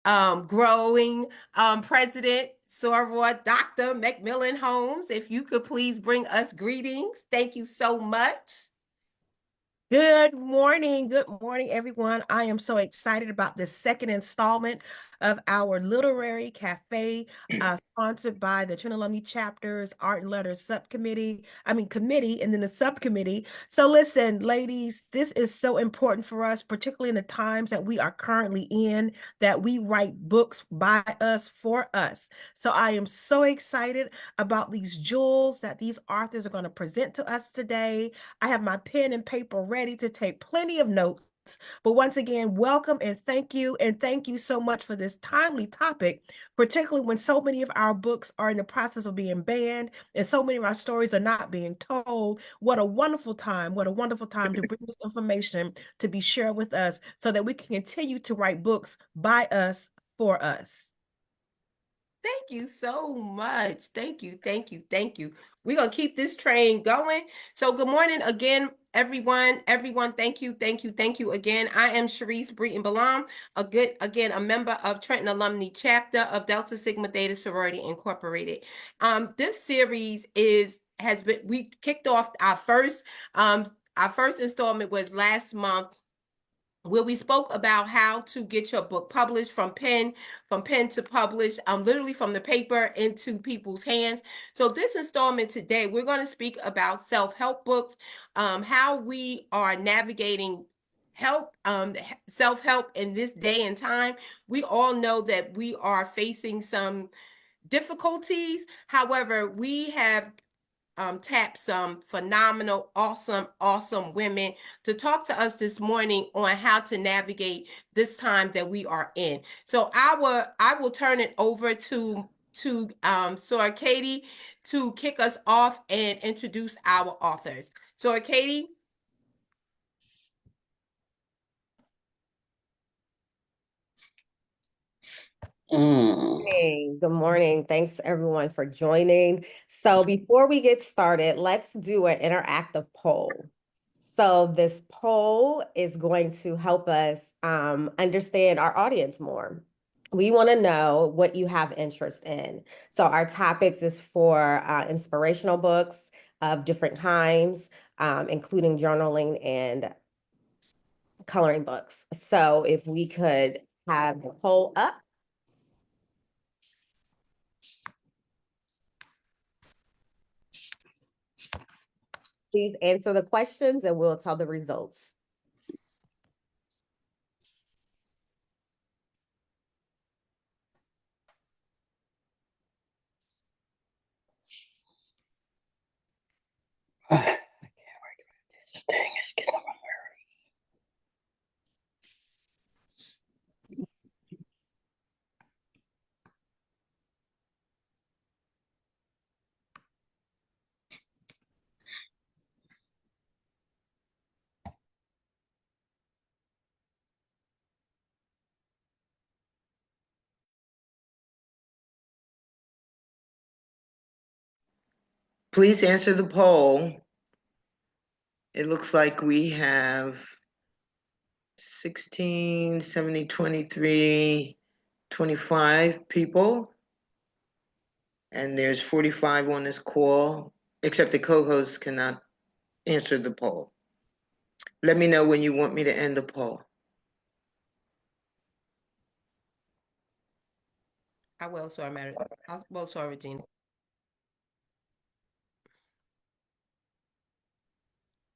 growing president, Soror Dr. McMillan Holmes. If you could please bring us greetings. Thank you so much. Good morning. Good morning, everyone. I am so excited about this second installment of our Literary Cafe, sponsored by the Trinity Alumni Chapters Art and Letters Committee, and then the subcommittee. So listen, ladies, this is so important for us, particularly in the times that we are currently in, that we write books by us for us. So I am so excited about these jewels that these authors are going to present to us today. I have my pen and paper ready to take plenty of notes. But once again, welcome and thank you. And thank you so much for this timely topic, particularly when so many of our books are in the process of being banned and so many of our stories are not being told. What a wonderful time. What a wonderful time to bring this information to be shared with us so that we can continue to write books by us for us. Thank you so much. Thank you, thank you, thank you. We're gonna keep this train going. So good morning again, everyone. Everyone, thank you, thank you, thank you again. I am Sharice Breton Balam, a member of Trenton Alumni Chapter of Delta Sigma Theta Sorority Incorporated. This series we kicked off our first installment was last month, where we spoke about how to get your book published from pen to publish, literally from the paper into people's hands. So this installment today, we're going to speak about self-help books, how we are navigating self-help in this day and time. We all know that we are facing some difficulties. However, we have tap some phenomenal, awesome women to talk to us this morning on how to navigate this time that we are in. So I will turn it over to Sora Katie to kick us off and introduce our authors. Sora Katie. Hey, good morning. Thanks everyone for joining. So before we get started, let's do an interactive poll. So this poll is going to help us understand our audience more. We want to know what you have interest in. So our topics is for inspirational books of different kinds, including journaling and coloring books. So if we could have the poll up. Please answer the questions and we'll tell the results. I can't wait. This thing is getting on my nerves. Please answer the poll. It looks like we have 16, 70, 23, 25 people. And there's 45 on this call, except the co-hosts cannot answer the poll. Let me know when you want me to end the poll. I will, sorry, Mary. Sorry, Regina.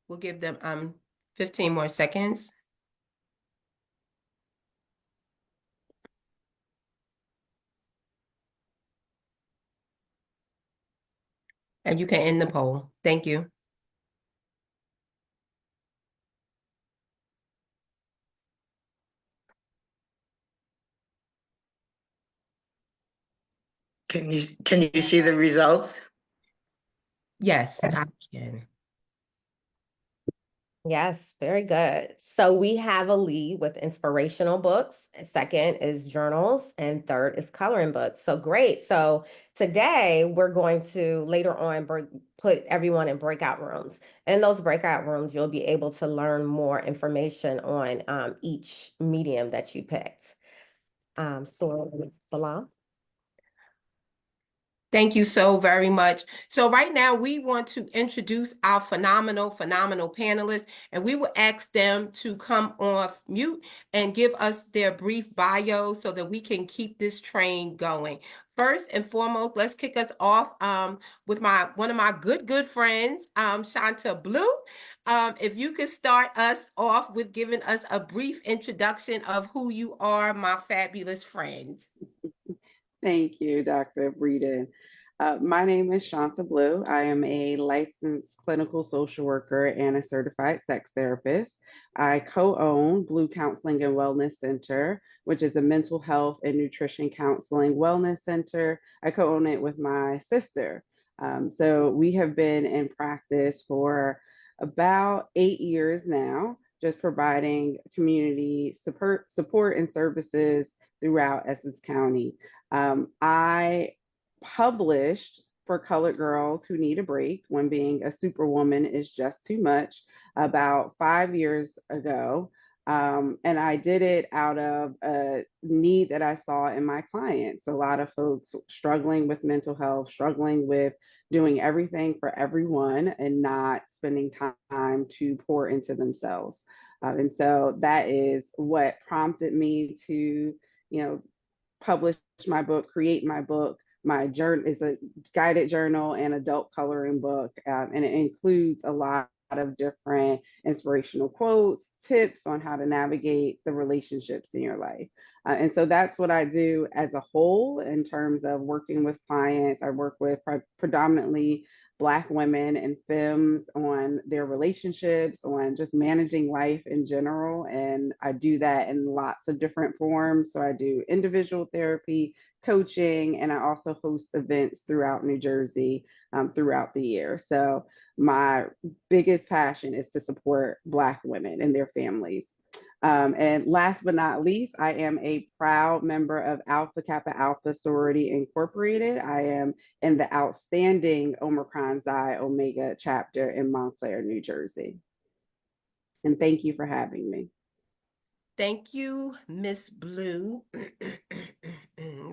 We'll give them 15 more seconds. And you can end the poll. Thank you. Can you see the results? Yes, I can. Yes, very good. So we have a lead with inspirational books. Second is journals, and third is coloring books. So great. So today we're going to later on put everyone in breakout rooms. In those breakout rooms, you'll be able to learn more information on each medium that you picked. Sora Balam. Thank you so very much. So right now we want to introduce our phenomenal panelists, and we will ask them to come off mute and give us their brief bio so that we can keep this train going. First and foremost, let's kick us off with one of my good friends, Shanta Blue. If you could start us off with giving us a brief introduction of who you are, my fabulous friend. Thank you, Dr. Breeden. My name is Shanta Blue. I am a licensed clinical social worker and a certified sex therapist. I co-own Blue Counseling and Wellness Center, which is a mental health and nutrition counseling wellness center. I co-own it with my sister. So we have been in practice for about 8 years now, just providing community support and services throughout Essex County. I published for Colored Girls Who Need a Break When Being a Superwoman is Just Too Much about 5 years ago. And I did it out of a need that I saw in my clients. A lot of folks struggling with mental health, struggling with doing everything for everyone and not spending time to pour into themselves. And so that is what prompted me to, publish my book, create my book. My journal is a guided journal and adult coloring book, and it includes a lot of different inspirational quotes, tips on how to navigate the relationships in your life. And so that's what I do as a whole in terms of working with clients. I work with predominantly Black women and femmes on their relationships, on just managing life in general. And I do that in lots of different forms. So I do individual therapy, coaching, and I also host events throughout New Jersey throughout the year. So my biggest passion is to support Black women and their families. And last but not least, I am a proud member of Alpha Kappa Alpha Sorority Incorporated. I am in the outstanding Omicron Xi Omega chapter in Montclair, New Jersey. And thank you for having me. Thank you, Miss Blue.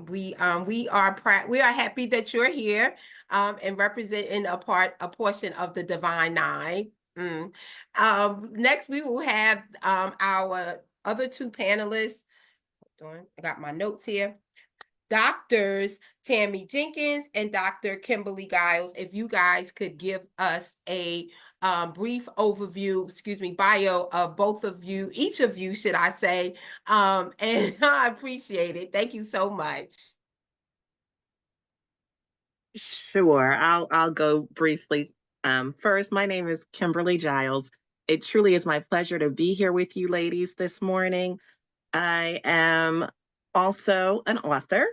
We are proud. We are happy that you're here and representing a portion of the Divine Nine. Next, we will have our other two panelists. Hold on, I got my notes here. Doctors Tammy Jenkins and Dr. Kimberly Giles, if you guys could give us a brief overview, bio of both of you, each of you, should I say, and I appreciate it. Thank you so much. Sure, I'll go briefly. First, my name is Kimberly Giles. It truly is my pleasure to be here with you ladies this morning. I am also an author,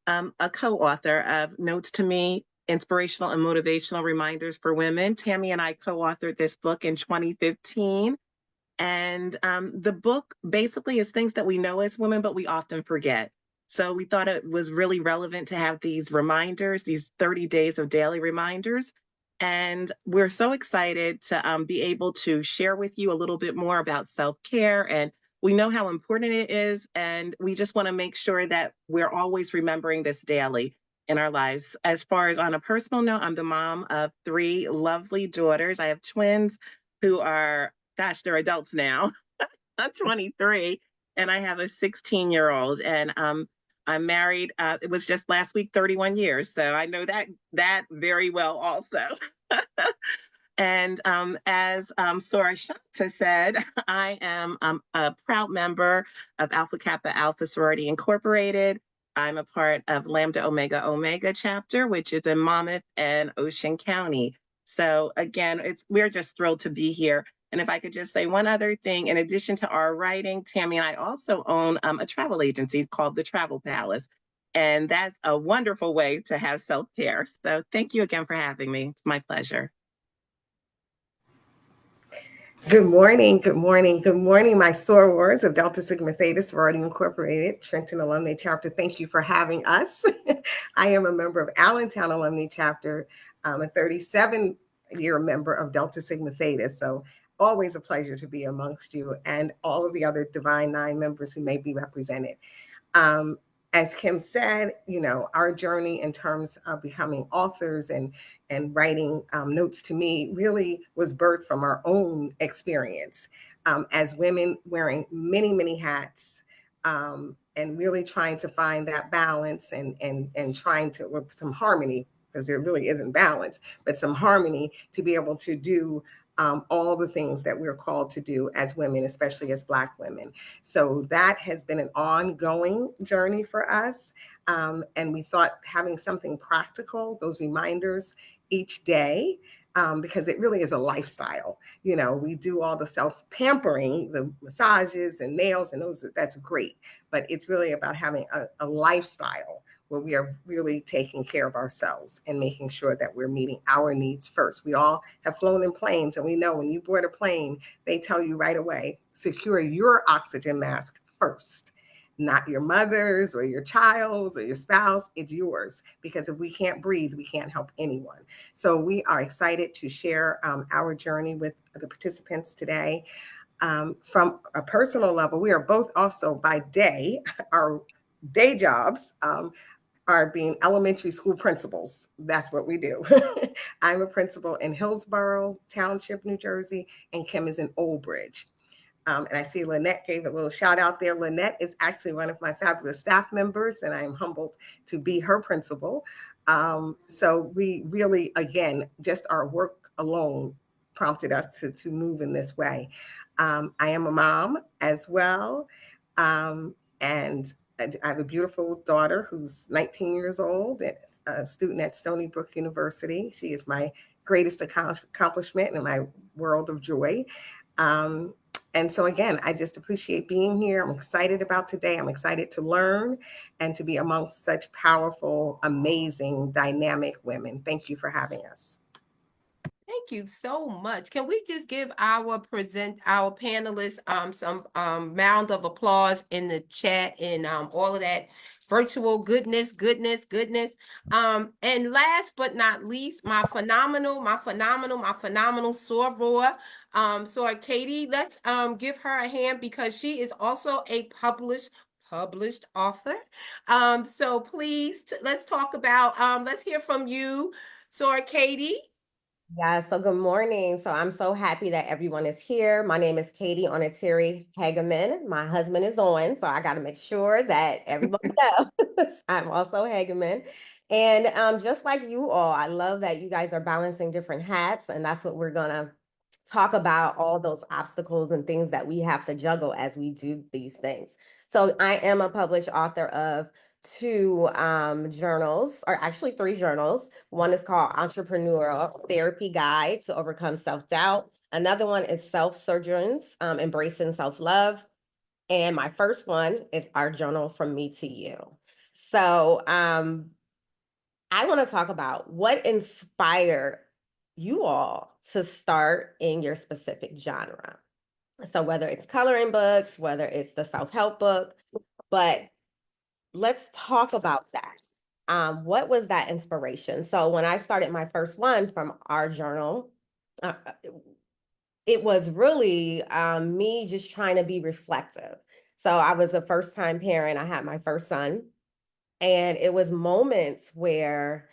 a co-author of Notes to Me, Inspirational and Motivational Reminders for Women. Tammy and I co-authored this book in 2015. And the book basically is things that we know as women, but we often forget. So we thought it was really relevant to have these reminders, these 30 days of daily reminders. And we're so excited to be able to share with you a little bit more about self-care. And we know how important it is. And we just want to make sure that we're always remembering this daily in our lives. As far as on a personal note, I'm the mom of 3 lovely daughters. I have twins who are, gosh, they're adults now. I'm 23 and I have a 16-year-old, and I'm married. It was just last week, 31 years. So I know that very well also. And as Sora Shanta said, I am a proud member of Alpha Kappa Alpha Sorority Incorporated. I'm a part of Lambda Omega Omega chapter, which is in Monmouth and Ocean County. So again, we're just thrilled to be here. And if I could just say one other thing, in addition to our writing, Tammy and I also own a travel agency called The Travel Palace. And that's a wonderful way to have self-care. So thank you again for having me. It's my pleasure. Good morning, good morning, good morning, my sorors of Delta Sigma Theta Sorority Incorporated, Trenton Alumni Chapter. Thank you for having us. I am a member of Allentown Alumni Chapter, a 37-year member of Delta Sigma Theta. So always a pleasure to be amongst you and all of the other Divine Nine members who may be represented. Um, as Kim said, our journey in terms of becoming authors and writing notes to me really was birthed from our own experience as women wearing many, many hats, and really trying to find that balance and trying to with some harmony, because there really isn't balance, but some harmony to be able to do all the things that we're called to do as women, especially as Black women. So that has been an ongoing journey for us. And we thought having something practical, those reminders each day, because it really is a lifestyle. We do all the self-pampering, the massages and nails, and that's great. But it's really about having a lifestyle where we are really taking care of ourselves and making sure that we're meeting our needs first. We all have flown in planes, and we know when you board a plane, they tell you right away, secure your oxygen mask first, not your mother's or your child's or your spouse. It's yours, because if we can't breathe, we can't help anyone. So we are excited to share our journey with the participants today. From a personal level, we are both also by day, our day jobs are being elementary school principals. That's what we do. I'm a principal in Hillsborough Township, New Jersey, and Kim is in Old Bridge. And I see Lynette gave a little shout out there. Lynette is actually one of my fabulous staff members, and I am humbled to be her principal. So we really, again, just our work alone prompted us to move in this way. I am a mom as well. And I have a beautiful daughter who's 19 years old and a student at Stony Brook University. She is my greatest accomplishment and my world of joy. And so again, I just appreciate being here. I'm excited about today. I'm excited to learn and to be amongst such powerful, amazing, dynamic women. Thank you for having us. Thank you so much. Can we just give our panelists some round of applause in the chat and all of that virtual goodness. And last but not least, my phenomenal soror. So Katie, let's give her a hand, because she is also a published author. So please let's talk about let's hear from you, Soror Katie. Yeah, so good morning. So I'm so happy that everyone is here. My name is Katie Onatiri Hageman. My husband is on, so I got to make sure that everyone knows I'm also Hageman. And just like you all, I love that you guys are balancing different hats, and that's what we're gonna talk about, all those obstacles and things that we have to juggle as we do these things. So I am a published author of two journals, or actually three journals. One is called Entrepreneurial Therapy Guide to Overcome Self-Doubt. Another one is Self-Surgeons, Embracing Self-Love. And my first one is Our Journal From Me to You. So I want to talk about what inspired you all to start in your specific genre. So whether it's coloring books, whether it's the self-help book, but let's talk about that. What was that inspiration? So when I started my first one from Our Journal, it was really me just trying to be reflective. So I was a first-time parent. I had my first son, and it was moments where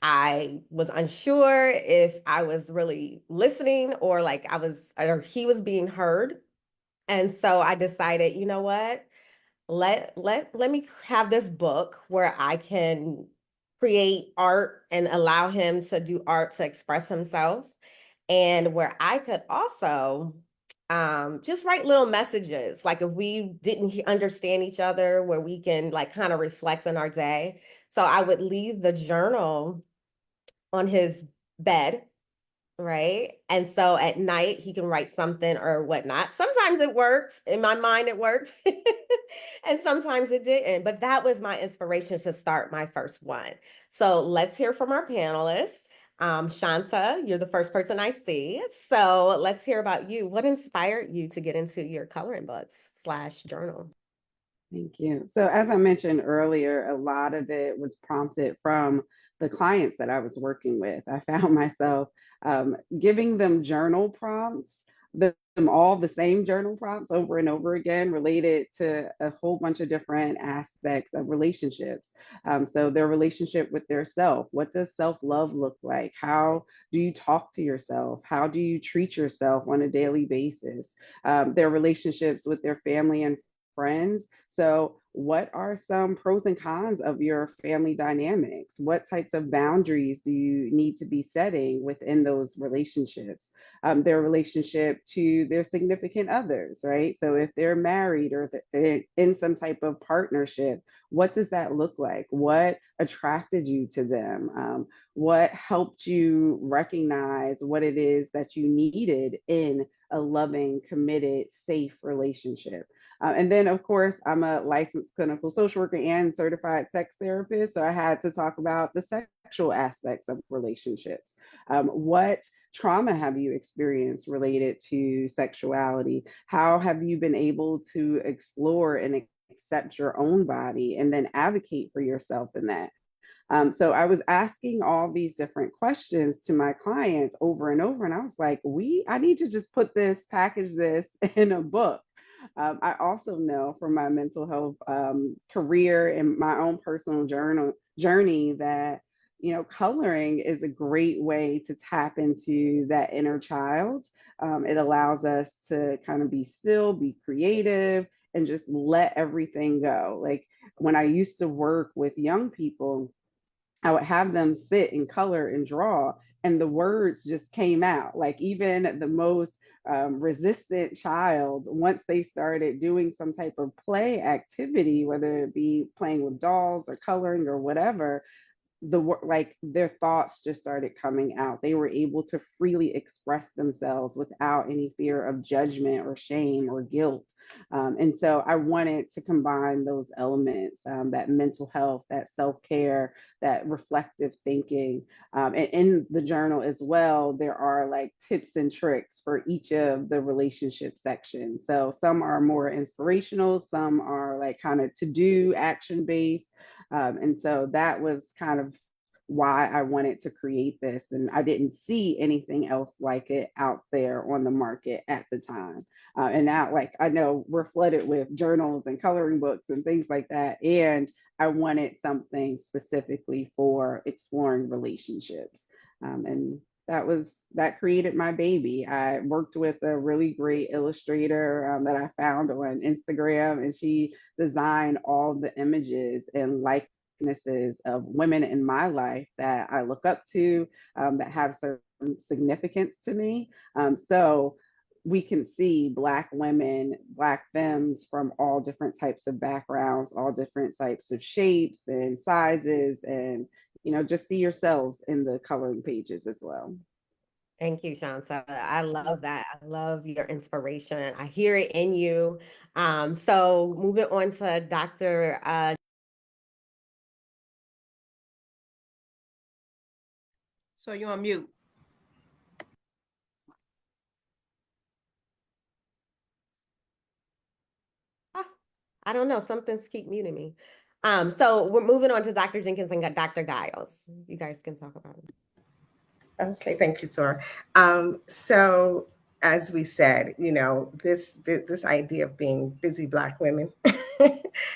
I was unsure if I was really listening or or he was being heard. And so I decided, you know what? Let me have this book where I can create art and allow him to do art to express himself, and where I could also just write little messages, like if we didn't understand each other, where we can like kind of reflect on our day. So I would leave the journal on his bed, right? And so at night he can write something or whatnot. Sometimes it worked. In my mind, it worked. And sometimes it didn't. But that was my inspiration to start my first one. So let's hear from our panelists. Shanta, you're the first person I see. So let's hear about you. What inspired you to get into your coloring books / journal? Thank you. So as I mentioned earlier, a lot of it was prompted from the clients that I was working with. I found myself giving them journal prompts. The them all the same journal prompts over and over again related to a whole bunch of different aspects of relationships. So their relationship with their self, what does self-love look like? How do you talk to yourself? How do you treat yourself on a daily basis? Their relationships with their family and friends. So what are some pros and cons of your family dynamics? What types of boundaries do you need to be setting within those relationships? Their relationship to their significant others, right? So if they're married or they're in some type of partnership, what does that look like? What attracted you to them? What helped you recognize what it is that you needed in a loving, committed, safe relationship? And then, of course, I'm a licensed clinical social worker and certified sex therapist. So I had to talk about the sexual aspects of relationships. What trauma have you experienced related to sexuality? How have you been able to explore and accept your own body and then advocate for yourself in that? So I was asking all these different questions to my clients over and over, and I was like, I need to just package this in a book. I also know from my mental health career and my own personal journey that coloring is a great way to tap into that inner child. It allows us to kind of be still, be creative, and just let everything go. Like when I used to work with young people, I would have them sit and color and draw, and the words just came out. Like even the most resistant child, once they started doing some type of play activity, whether it be playing with dolls or coloring or whatever, like their thoughts just started coming out. They were able to freely express themselves without any fear of judgment or shame or guilt. And so I wanted to combine those elements, that mental health, that self-care, that reflective thinking. And in the journal as well, there are like tips and tricks for each of the relationship sections. So some are more inspirational, some are like kind of to-do action based. And so that was kind of why I wanted to create this. And I didn't see anything else like it out there on the market at the time. And now, like, I know we're flooded with journals and coloring books and things like that. And I wanted something specifically for exploring relationships. And that created my baby. I worked with a really great illustrator that I found on Instagram, and she designed all the images and likenesses of women in my life that I look up to, that have certain significance to me. So we can see Black women, Black femmes from all different types of backgrounds, all different types of shapes and sizes, and just see yourselves in the coloring pages as well. Thank you, Shanta. I love that. I love your inspiration. I hear it in you. So moving on to Dr. So you're on mute. I don't know, something's keep muting me. So we're moving on to Dr. Jenkins and Dr. Giles. You guys can talk about it. Okay, thank you, sir. So as we said, this idea of being busy Black women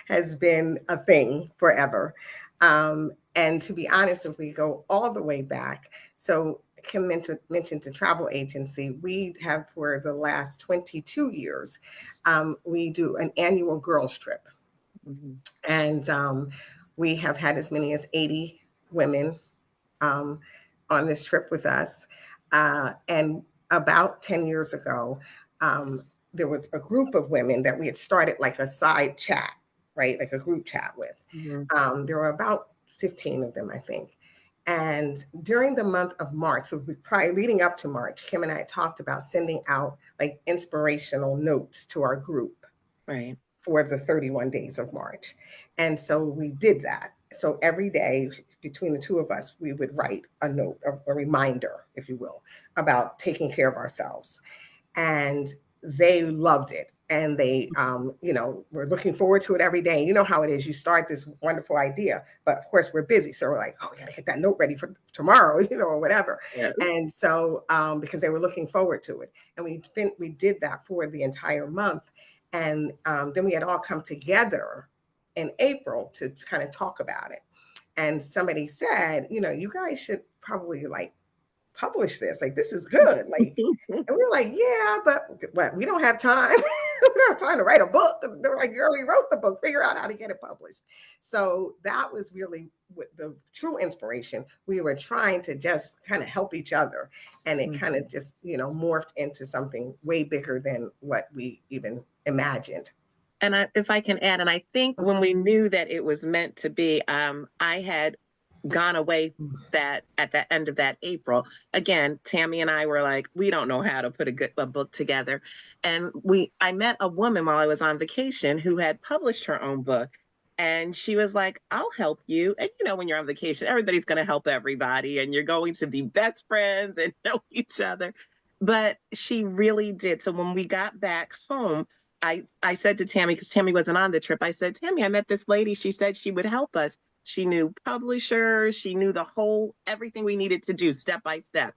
has been a thing forever. And to be honest, if we go all the way back, so Kim mentioned the travel agency, we have for the last 22 years, we do an annual girls trip. Mm-hmm. And we have had as many as 80 women on this trip with us. And about 10 years ago, there was a group of women that we had started like a side chat, right? Like a group chat with. Mm-hmm. There were about 15 of them, I think. And during the month of March, so probably leading up to March, Kim and I talked about sending out like inspirational notes to our group. Right. For the 31 days of March. And so we did that. So every day between the two of us, we would write a note, a reminder, if you will, about taking care of ourselves. And they loved it. and they, we're looking forward to it every day. You know how it is. You start this wonderful idea, but of course we're busy. So we're like, oh, we got to get that note ready for tomorrow, or whatever. Yeah. And so, because they were looking forward to it, and we did that for the entire month. And then we had all come together in April to kind of talk about it. And somebody said, you guys should probably like publish this. Like, this is good. Like, and we were like, yeah, but what? We don't have time. We don't have time to write a book. They're like, you already wrote the book. Figure out how to get it published. So that was really the true inspiration. We were trying to just kind of help each other, and it kind of just morphed into something way bigger than what we even imagined. And if I can add, and I think when we knew that it was meant to be, I had gone away at the end of that April. Again, Tammy and I were like, we don't know how to put a book together. And I met a woman while I was on vacation who had published her own book. And she was like, I'll help you. And when you're on vacation, everybody's going to help everybody, and you're going to be best friends and know each other. But she really did. So when we got back home, I said to Tammy, because Tammy wasn't on the trip, I said, Tammy, I met this lady. She said she would help us. She knew publishers. She knew everything we needed to do step by step.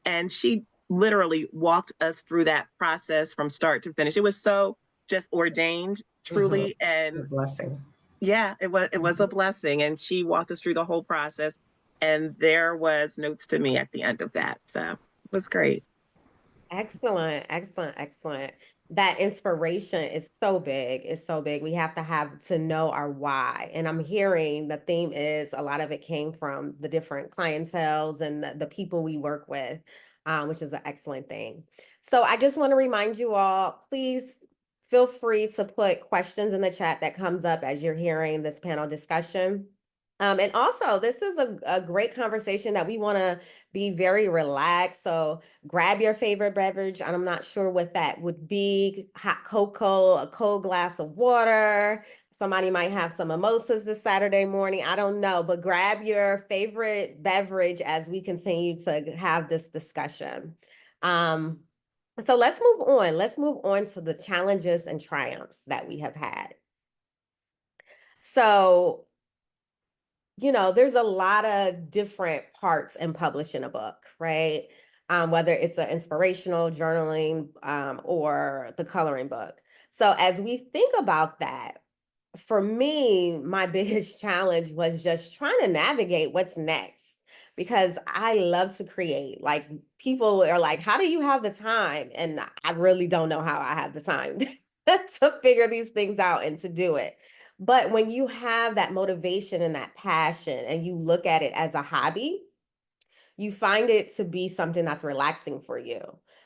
And she literally walked us through that process from start to finish. It was so just ordained, truly. And a blessing. Yeah, it was a blessing. And she walked us through the whole process. And there was notes to me at the end of that. So it was great. Excellent, excellent, excellent. That inspiration is so big. It's so big. We have to know our why. And I'm hearing the theme is a lot of it came from the different clienteles and the people we work with, which is an excellent thing. So I just want to remind you all, please feel free to put questions in the chat that comes up as you're hearing this panel discussion. And also, this is a great conversation that we want to be very relaxed. So grab your favorite beverage. And I'm not sure what that would be. Hot cocoa, a cold glass of water. Somebody might have some mimosas this Saturday morning. I don't know, but grab your favorite beverage as we continue to have this discussion. So let's move on. Let's move on to the challenges and triumphs that we have had. So there's a lot of different parts in publishing a book, right? Whether it's an inspirational journaling or the coloring book. So as we think about that, for me, my biggest challenge was just trying to navigate what's next, because I love to create. Like, people are like, how do you have the time? And I really don't know how I have the time to figure these things out and to do it. But when you have that motivation and that passion and you look at it as a hobby, you find it to be something that's relaxing for you.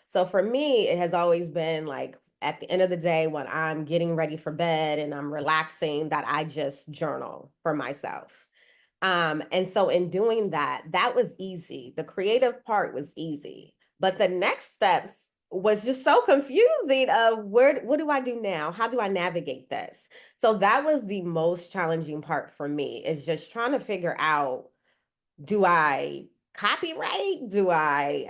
So for me, it has always been like, at the end of the day, when I'm getting ready for bed and I'm relaxing, that I just journal for myself. And so in doing that, that was easy. The creative part was easy, but the next steps was just so confusing of what do I do now? How do I navigate this? So that was the most challenging part for me, is just trying to figure out, do I copyright? Do I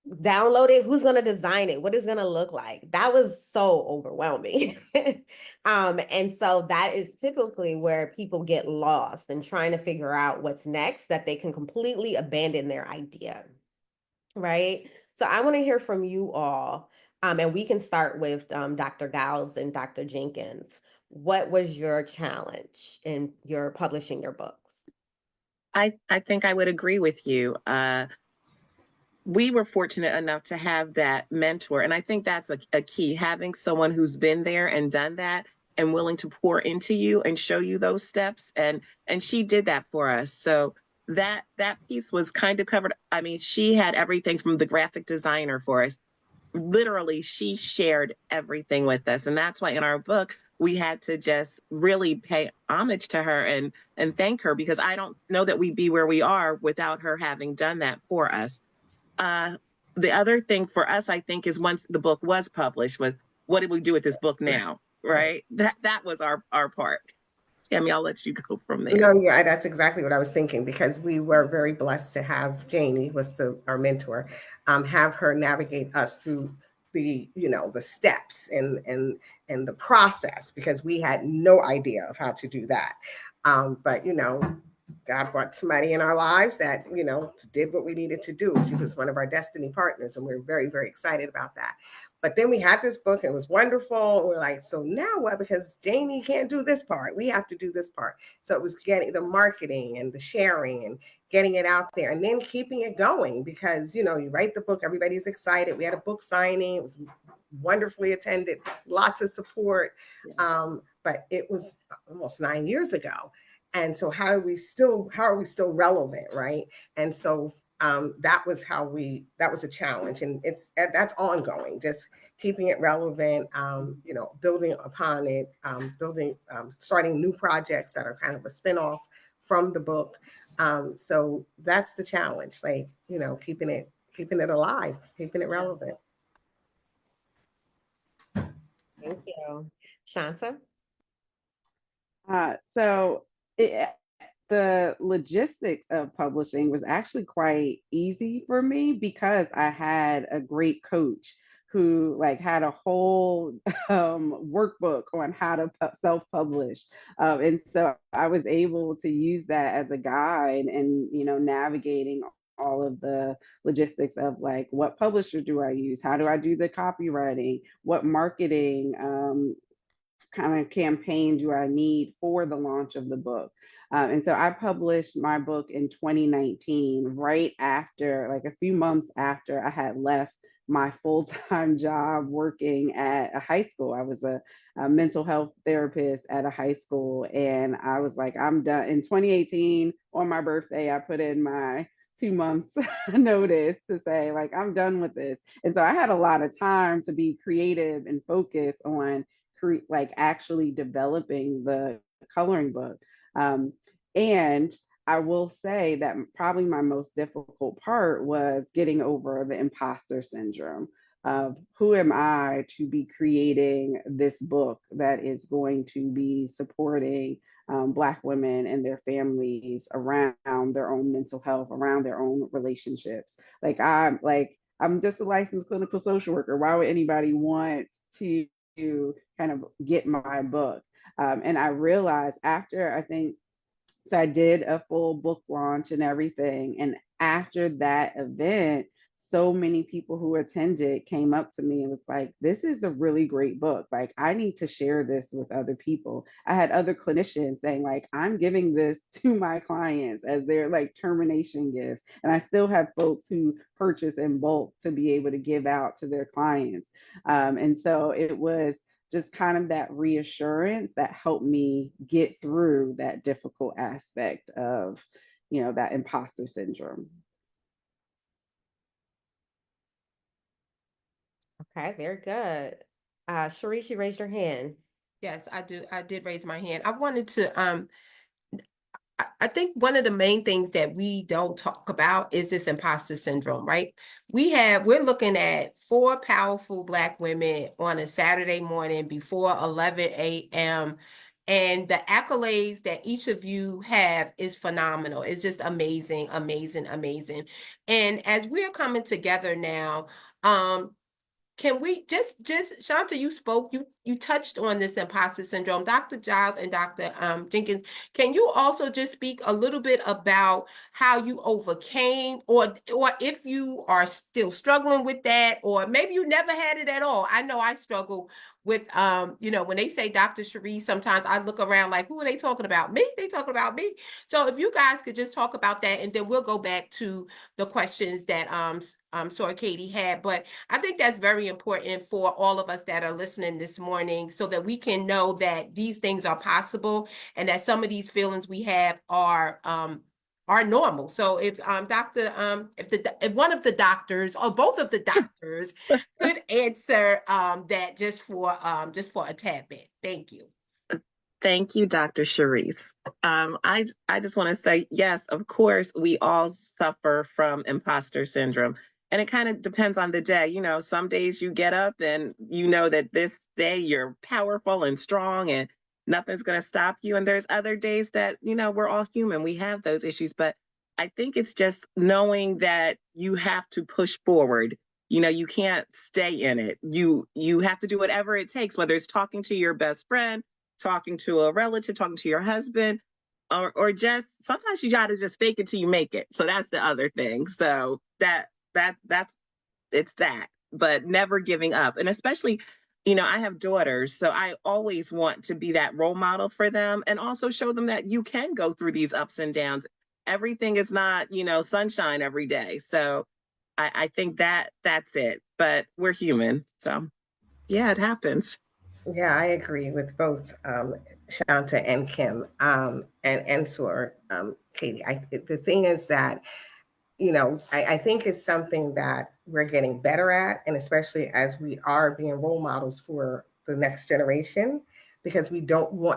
download it? Who's going to design it? What is going to look like? That was so overwhelming. And so that is typically where people get lost in trying to figure out what's next, that they can completely abandon their idea, right? So I want to hear from you all, and we can start with Dr. Giles and Dr. Jenkins. What was your challenge in your publishing your books? I think I would agree with you. We were fortunate enough to have that mentor. And I think that's a key, having someone who's been there and done that and willing to pour into you and show you those steps. And she did that for us. So that piece was kind of covered. I mean, she had everything from the graphic designer for us. Literally, she shared everything with us. And that's why in our book, we had to just really pay homage to her and thank her, because I don't know that we'd be where we are without her having done that for us. The other thing for us, I think, is once the book was published, was what did we do with this book now, right? That was our part. Tammy, I'll let you go from there. No, yeah, that's exactly what I was thinking, because we were very blessed to have Janie, was our mentor, have her navigate us through the, the steps and the process, because we had no idea of how to do that. But God brought somebody in our lives that, did what we needed to do. She was one of our destiny partners, and we we're very, very excited about that. But then we had this book, and it was wonderful. And we're like, so now what? Because Janie can't do this part. We have to do this part. So it was getting the marketing and the sharing and getting it out there, and then keeping it going, because, you write the book, everybody's excited. We had a book signing. It was wonderfully attended, lots of support. But it was almost 9 years ago. And so how are we still relevant, right? And so that was a challenge, and that's ongoing, just keeping it relevant, building upon it, starting new projects that are kind of a spinoff from the book. So that's the challenge, like, keeping it alive, keeping it relevant. Thank you. Shanta? The logistics of publishing was actually quite easy for me because I had a great coach who had a whole workbook on how to self-publish. And so I was able to use that as a guide and, navigating all of the logistics of what publisher do I use? How do I do the copywriting? What marketing kind of campaign do I need for the launch of the book? And so I published my book in 2019, right after, a few months after I had left my full-time job working at a high school. I was a mental health therapist at a high school. And I was like, I'm done. In 2018, on my birthday, I put in my 2 months notice to say, I'm done with this. And so I had a lot of time to be creative and focus on actually developing the coloring book. And I will say that probably my most difficult part was getting over the imposter syndrome of who am I to be creating this book that is going to be supporting Black women and their families around their own mental health, around their own relationships. I'm just a licensed clinical social worker. Why would anybody want to kind of get my book? And I realized so I did a full book launch and everything. And after that event, so many people who attended came up to me and was like, this is a really great book. I need to share this with other people. I had other clinicians saying I'm giving this to my clients as their termination gifts. And I still have folks who purchase in bulk to be able to give out to their clients. And so it was just kind of that reassurance that helped me get through that difficult aspect of, that imposter syndrome. Okay, very good. Sharice, you raised your hand. Yes, I do. I did raise my hand. I wanted to I think one of the main things that we don't talk about is this imposter syndrome, right? We're looking at 4 powerful Black women on a Saturday morning before 11 a.m. And the accolades that each of you have is phenomenal. It's just amazing, amazing, amazing. And as we're coming together now, can we just Shanta, you spoke, you touched on this imposter syndrome. Dr. Giles and Dr. Jenkins, can you also just speak a little bit about how you overcame, or if you are still struggling with that, or maybe you never had it at all? I know I struggle with when they say Dr. Cherie, sometimes I look around like, who are they talking about? Me? They talking about me. So if you guys could just talk about that, and then we'll go back to the questions that Sora Katie had. But I think that's very important for all of us that are listening this morning, so that we can know that these things are possible and that some of these feelings we have are normal. So if if one of the doctors or both of the doctors could answer that just for a tad bit. Thank you. Thank you, Dr. Sharice. I just want to say, yes, of course, we all suffer from imposter syndrome. And it kind of depends on the day. Some days you get up and you know that this day you're powerful and strong and nothing's going to stop you. And there's other days that, we're all human. We have those issues. But I think it's just knowing that you have to push forward You can't stay in it. You have to do whatever it takes, whether it's talking to your best friend, talking to a relative, talking to your husband, or just sometimes you got to just fake it till you make it. So that's the other thing. So that's it's that, but never giving up. And especially, I have daughters, so I always want to be that role model for them and also show them that you can go through these ups and downs. Everything is not, sunshine every day. So I think that's it. But we're human. So yeah, it happens. Yeah, I agree with both Shanta and Kim, and Sor, Katie. The thing is that, I think it's something that we're getting better at, and especially as we are being role models for the next generation, because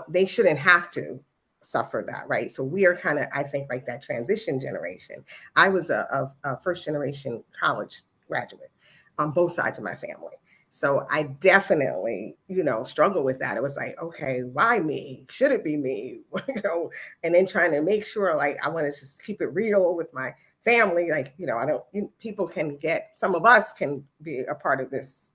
they shouldn't have to suffer that, right? So we are kind of, I think, like that transition generation. I was a first generation college graduate on both sides of my family. So I definitely, struggle with that. It was like, okay, why me? Should it be me? And then trying to make sure, like, I want to just keep it real with my family. Like, I don't, people some of us can be a part of this,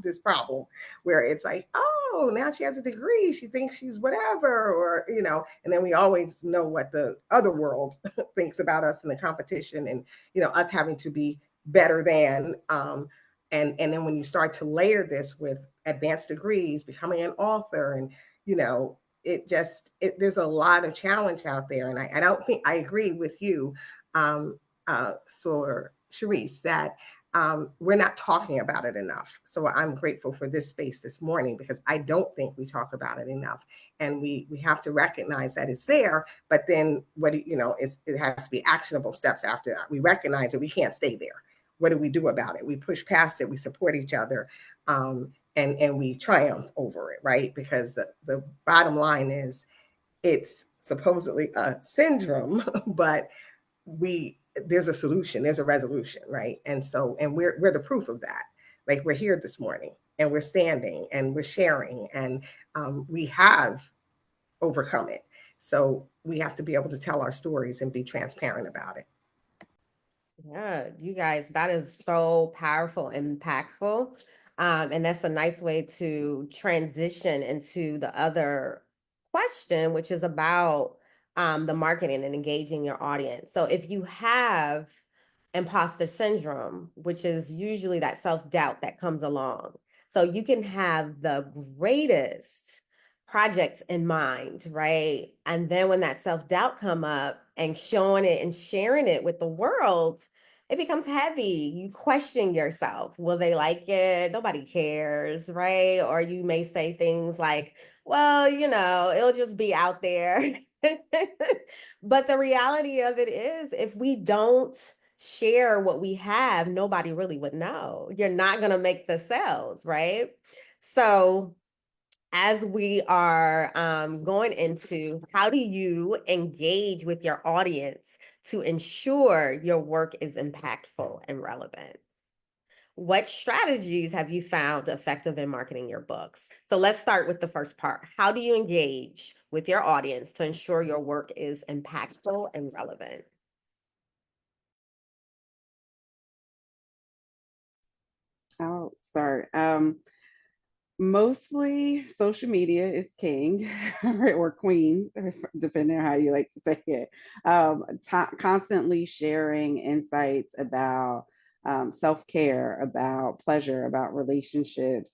this problem where it's like, oh, now she has a degree. She thinks she's whatever, or, and then we always know what the other world thinks about us in the competition, and, us having to be better than, and then when you start to layer this with advanced degrees, becoming an author, and there's a lot of challenge out there. And I don't think I agree with you, so Sharice, that we're not talking about it enough. So I'm grateful for this space this morning, because I don't think we talk about it enough, and we have to recognize that it's there. But then it has to be actionable steps after that. We recognize that we can't stay there. What do we do about it? We push past it. We support each other, and we triumph over it, right? Because the bottom line is, it's supposedly a syndrome, but there's a solution, there's a resolution, right? And we're the proof of that. Like, we're here this morning, and we're standing, and we're sharing, and we have overcome it. So we have to be able to tell our stories and be transparent about it. Yeah, you guys, that is so powerful and impactful. And that's a nice way to transition into the other question, which is about the marketing and engaging your audience. So if you have imposter syndrome, which is usually that self-doubt that comes along, so you can have the greatest projects in mind, right? And then when that self-doubt come up, and showing it and sharing it with the world, it becomes heavy. You question yourself. Will they like it? Nobody cares, right? Or you may say things like, well, it'll just be out there. But the reality of it is, if we don't share what we have, nobody really would know. You're not going to make the sales, right? So as we are going into how do you engage with your audience to ensure your work is impactful and relevant? What strategies have you found effective in marketing your books? So let's start with the first part. How do you engage with your audience to ensure your work is impactful and relevant? I'll start. Mostly social media is king or queen, depending on how you like to say it. Constantly sharing insights about self-care, about pleasure, about relationships,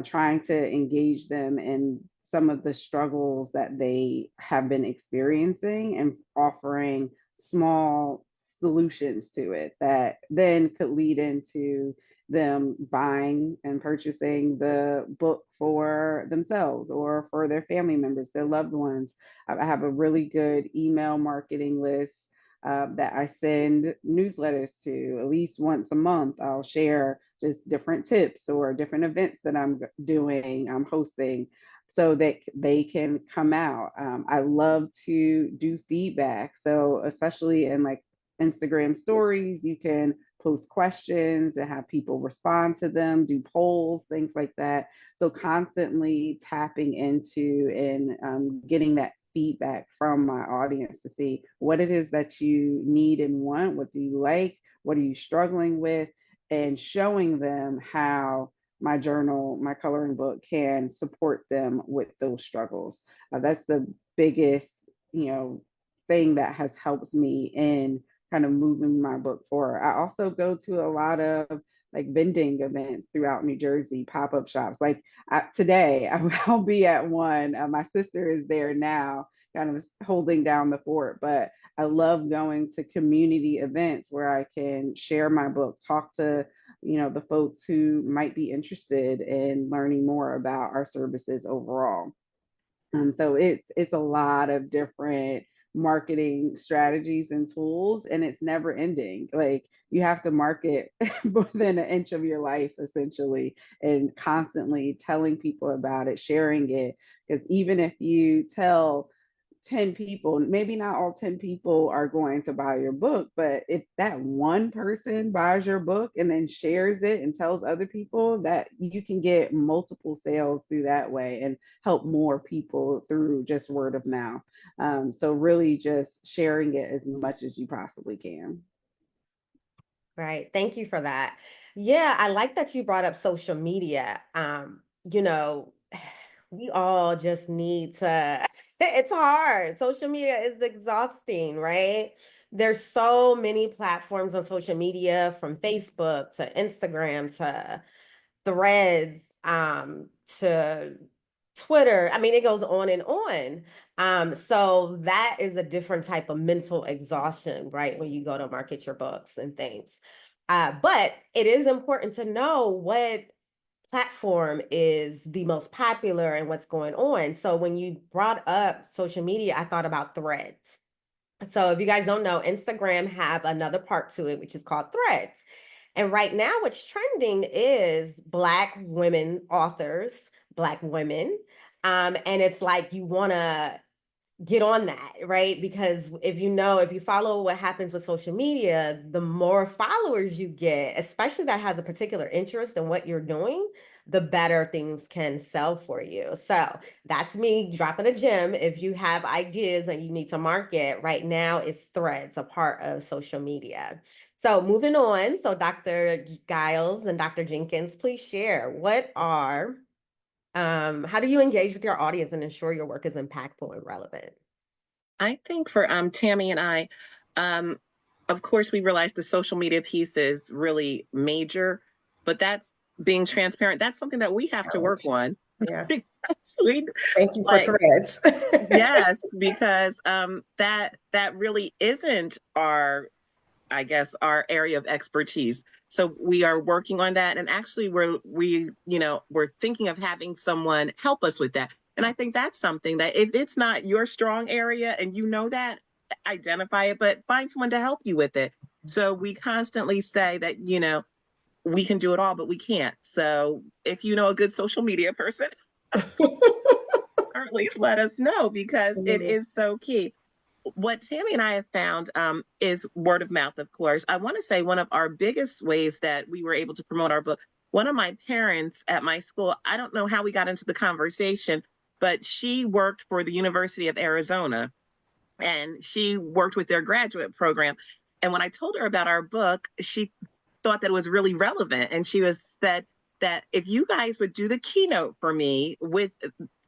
trying to engage them in some of the struggles that they have been experiencing, and offering small solutions to it that then could lead into them buying and purchasing the book for themselves or for their family members, their loved ones. I have a really good email marketing list that I send newsletters to at least once a month. I'll share just different tips or different events that I'm doing, I'm hosting, so that they can come out. I love to do feedback. So especially in like Instagram stories, you can post questions and have people respond to them, do polls, things like that. So constantly tapping into and getting that feedback from my audience to see what it is that you need and want, what do you like, what are you struggling with, and showing them how my journal, my coloring book can support them with those struggles. That's the biggest, thing that has helped me in kind of moving my book forward. I also go to a lot of like vending events throughout New Jersey, pop-up shops. Like today, I'll be at one. My sister is there now, kind of holding down the fort, but I love going to community events where I can share my book, talk to the folks who might be interested in learning more about our services overall. So it's a lot of different marketing strategies and tools, and it's never ending. Like you have to market within an inch of your life, essentially, and constantly telling people about it, sharing it. Because even if you tell 10 people, maybe not all 10 people are going to buy your book, but if that one person buys your book and then shares it and tells other people, that you can get multiple sales through that way and help more people through just word of mouth. So really just sharing it as much as you possibly can. Right. Thank you for that. Yeah, I like that you brought up social media. You know, we all just need to, it's hard. Social media is exhausting, right? There's so many platforms on social media, from Facebook to Instagram to Threads, to Twitter. I mean, it goes on and on. So that is a different type of mental exhaustion, right? When you go to market your books and things. But it is important to know what platform is the most popular and what's going on. So when you brought up social media, I thought about Threads. So if you guys don't know, Instagram have another part to it, which is called Threads. And right now, what's trending is Black women authors, Black women. And it's like you want to get on that, right? Because if you follow what happens with social media, the more followers you get, especially that has a particular interest in what you're doing, the better things can sell for you. So that's me dropping a gem. If you have ideas and you need to market right now, it's Threads, a part of social media. So moving on. So Dr. Giles and Dr. Jenkins, please share how do you engage with your audience and ensure your work is impactful and relevant? I think for Tammy and I, of course, we realize the social media piece is really major, but that's being transparent. That's something that we have to work on. Yeah. We, Thank you for like, Threads. yes, because that really isn't our area of expertise. So we are working on that, and actually we're thinking of having someone help us with that. And I think that's something that if it's not your strong area and you know that, identify it, but find someone to help you with it. So we constantly say that, we can do it all, but we can't. So if you know a good social media person, certainly let us know, because it is so key. What Tammy and I have found is word of mouth, of course. I want to say one of our biggest ways that we were able to promote our book, one of my parents at my school, I don't know how we got into the conversation, but she worked for the University of Arizona, and she worked with their graduate program. And when I told her about our book, she thought that it was really relevant. And she said that if you guys would do the keynote for me with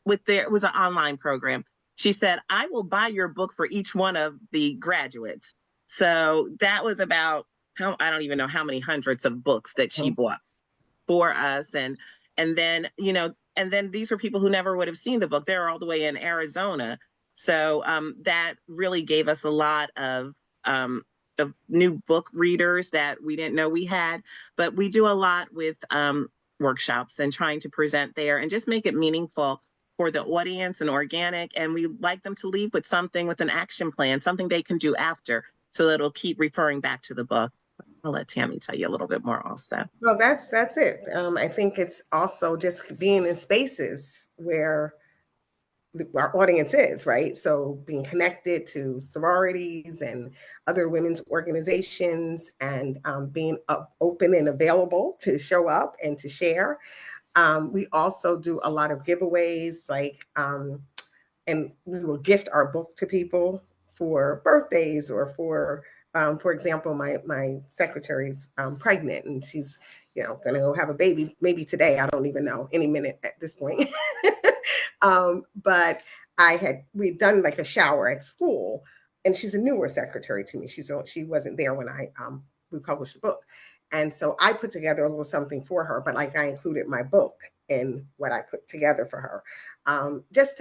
it was an online program. She said, I will buy your book for each one of the graduates. So that was about I don't even know how many hundreds of books that she bought for us. And then, and then these were people who never would have seen the book. They're all the way in Arizona. So that really gave us a lot of new book readers that we didn't know we had. But we do a lot with workshops and trying to present there and just make it meaningful for the audience and organic. And we like them to leave with something, with an action plan, something they can do after, so that it'll keep referring back to the book. I'll let Tammy tell you a little bit more also. Well, that's it. I think it's also just being in spaces where our audience is, right? So being connected to sororities and other women's organizations, and being open and available to show up and to share. We also do a lot of giveaways, and we will gift our book to people for birthdays or for For example, my secretary's pregnant, and she's, going to go have a baby maybe today. I don't even know, any minute at this point. But we'd done like a shower at school, and she's a newer secretary to me. She wasn't there when we published the book. And so I put together a little something for her, but like I included my book in what I put together for her. Just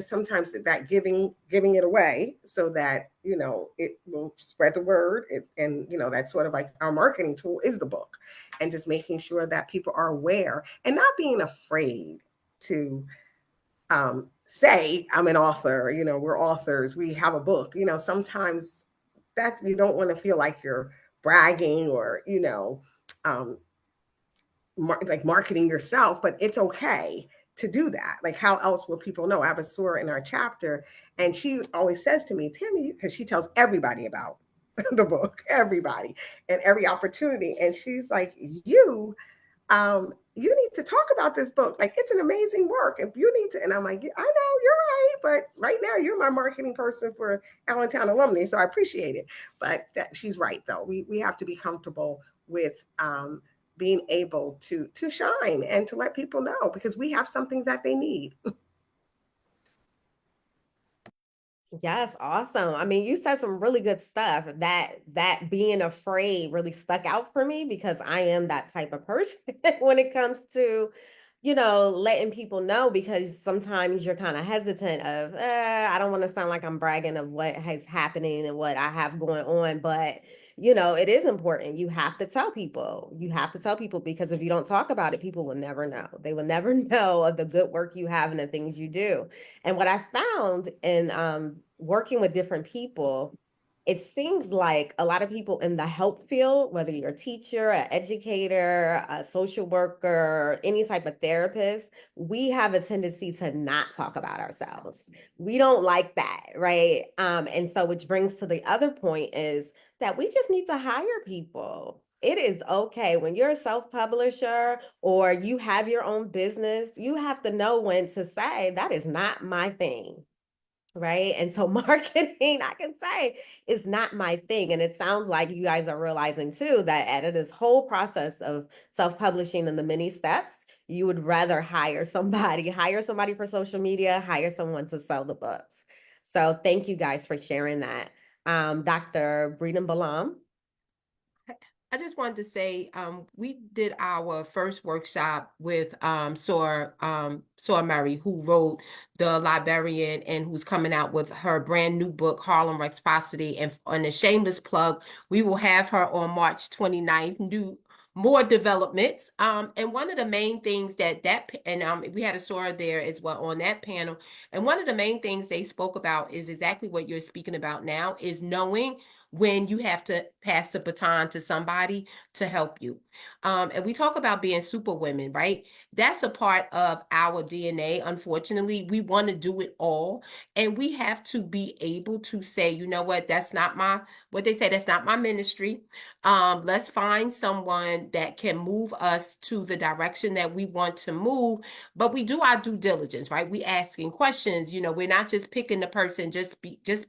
sometimes that giving it away so that, it will spread the word. And that's sort of like our marketing tool is the book, and just making sure that people are aware and not being afraid to say, I'm an author, we're authors, we have a book. Sometimes you don't want to feel like you're bragging or, like marketing yourself, but it's okay to do that. Like, how else will people know? I have a Sora in our chapter, and she always says to me, Tammy, because she tells everybody about the book, everybody, and every opportunity. And she's like, you need to talk about this book. Like, it's an amazing work. If you need to, and I'm like, I know, you're right, but right now you're my marketing person for Allentown Alumni, so I appreciate it. But she's right, though. We have to be comfortable with being able to shine and to let people know, because we have something that they need. Yes, awesome. I mean, you said some really good stuff. That being afraid really stuck out for me, because I am that type of person when it comes to, letting people know, because sometimes you're kind of hesitant of, I don't want to sound like I'm bragging of what is happening and what I have going on, but it is important. You have to tell people. You have to tell people, because if you don't talk about it, people will never know. They will never know of the good work you have and the things you do. And what I found in working with different people, it seems like a lot of people in the help field, whether you're a teacher, an educator, a social worker, any type of therapist, we have a tendency to not talk about ourselves. We don't like that, right? And so which brings to the other point is that we just need to hire people. It is okay when you're a self-publisher or you have your own business, you have to know when to say, that is not my thing. Right. And so marketing, I can say, is not my thing. And it sounds like you guys are realizing too that out of this whole process of self-publishing and the many steps, you would rather hire somebody for social media, hire someone to sell the books. So thank you guys for sharing that. Dr. Breeden Balam. I just wanted to say, we did our first workshop with Sora Murray, who wrote The Librarian and who's coming out with her brand new book, Harlem Rexposity. And on a shameless plug, we will have her on March 29th, more developments. And one of the main things we had a Sora there as well on that panel. And one of the main things they spoke about is exactly what you're speaking about now, is knowing when you have to pass the baton to somebody to help you. And we talk about being super women, right? That's a part of our DNA. Unfortunately, we want to do it all. And we have to be able to say, you know what, that's not my ministry. Let's find someone that can move us to the direction that we want to move. But we do our due diligence, right? We asking questions, we're not just picking the person just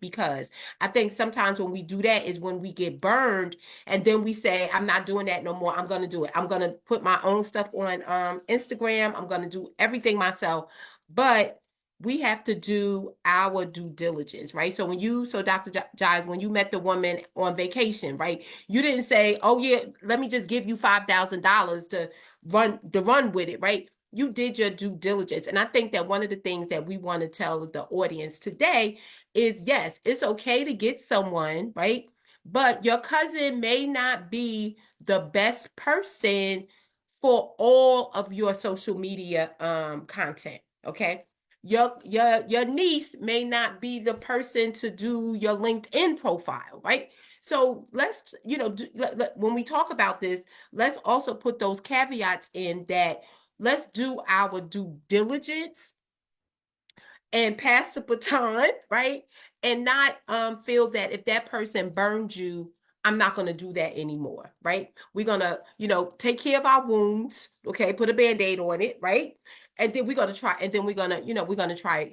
because. I think sometimes when we do that is when we get burned, and then we say, I'm not doing that no more. I'm going to do it. I'm going to put my own stuff on Instagram. I'm going to do everything myself. But we have to do our due diligence, right? So Dr. Giles, when you met the woman on vacation, right? You didn't say, oh yeah, let me just give you $5,000 to run with it, right? You did your due diligence. And I think that one of the things that we want to tell the audience today is, yes, it's okay to get someone, right? But your cousin may not be the best person for all of your social media content, okay? Your niece may not be the person to do your LinkedIn profile, right? So let's, when we talk about this, let's also put those caveats in that let's do our due diligence and pass the baton, right? And not feel that if that person burned you, I'm not going to do that anymore, right? We're going to, take care of our wounds, okay? Put a Band-Aid on it, right? and then we're gonna try, and then we're gonna, we're gonna try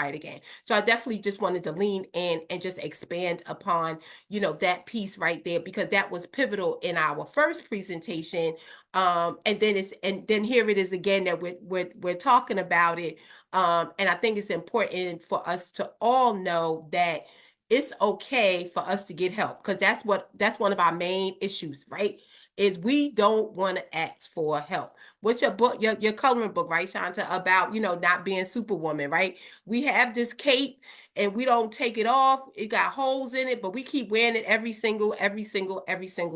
it again. So I definitely just wanted to lean in and just expand upon, that piece right there, because that was pivotal in our first presentation. And then here it is again that we're talking about it. And I think it's important for us to all know that it's okay for us to get help, because that's one of our main issues, right? Is we don't want to ask for help. What's your book, your coloring book, right, Shanta, about, not being Superwoman, right? We have this cape and we don't take it off. It got holes in it, but we keep wearing it every single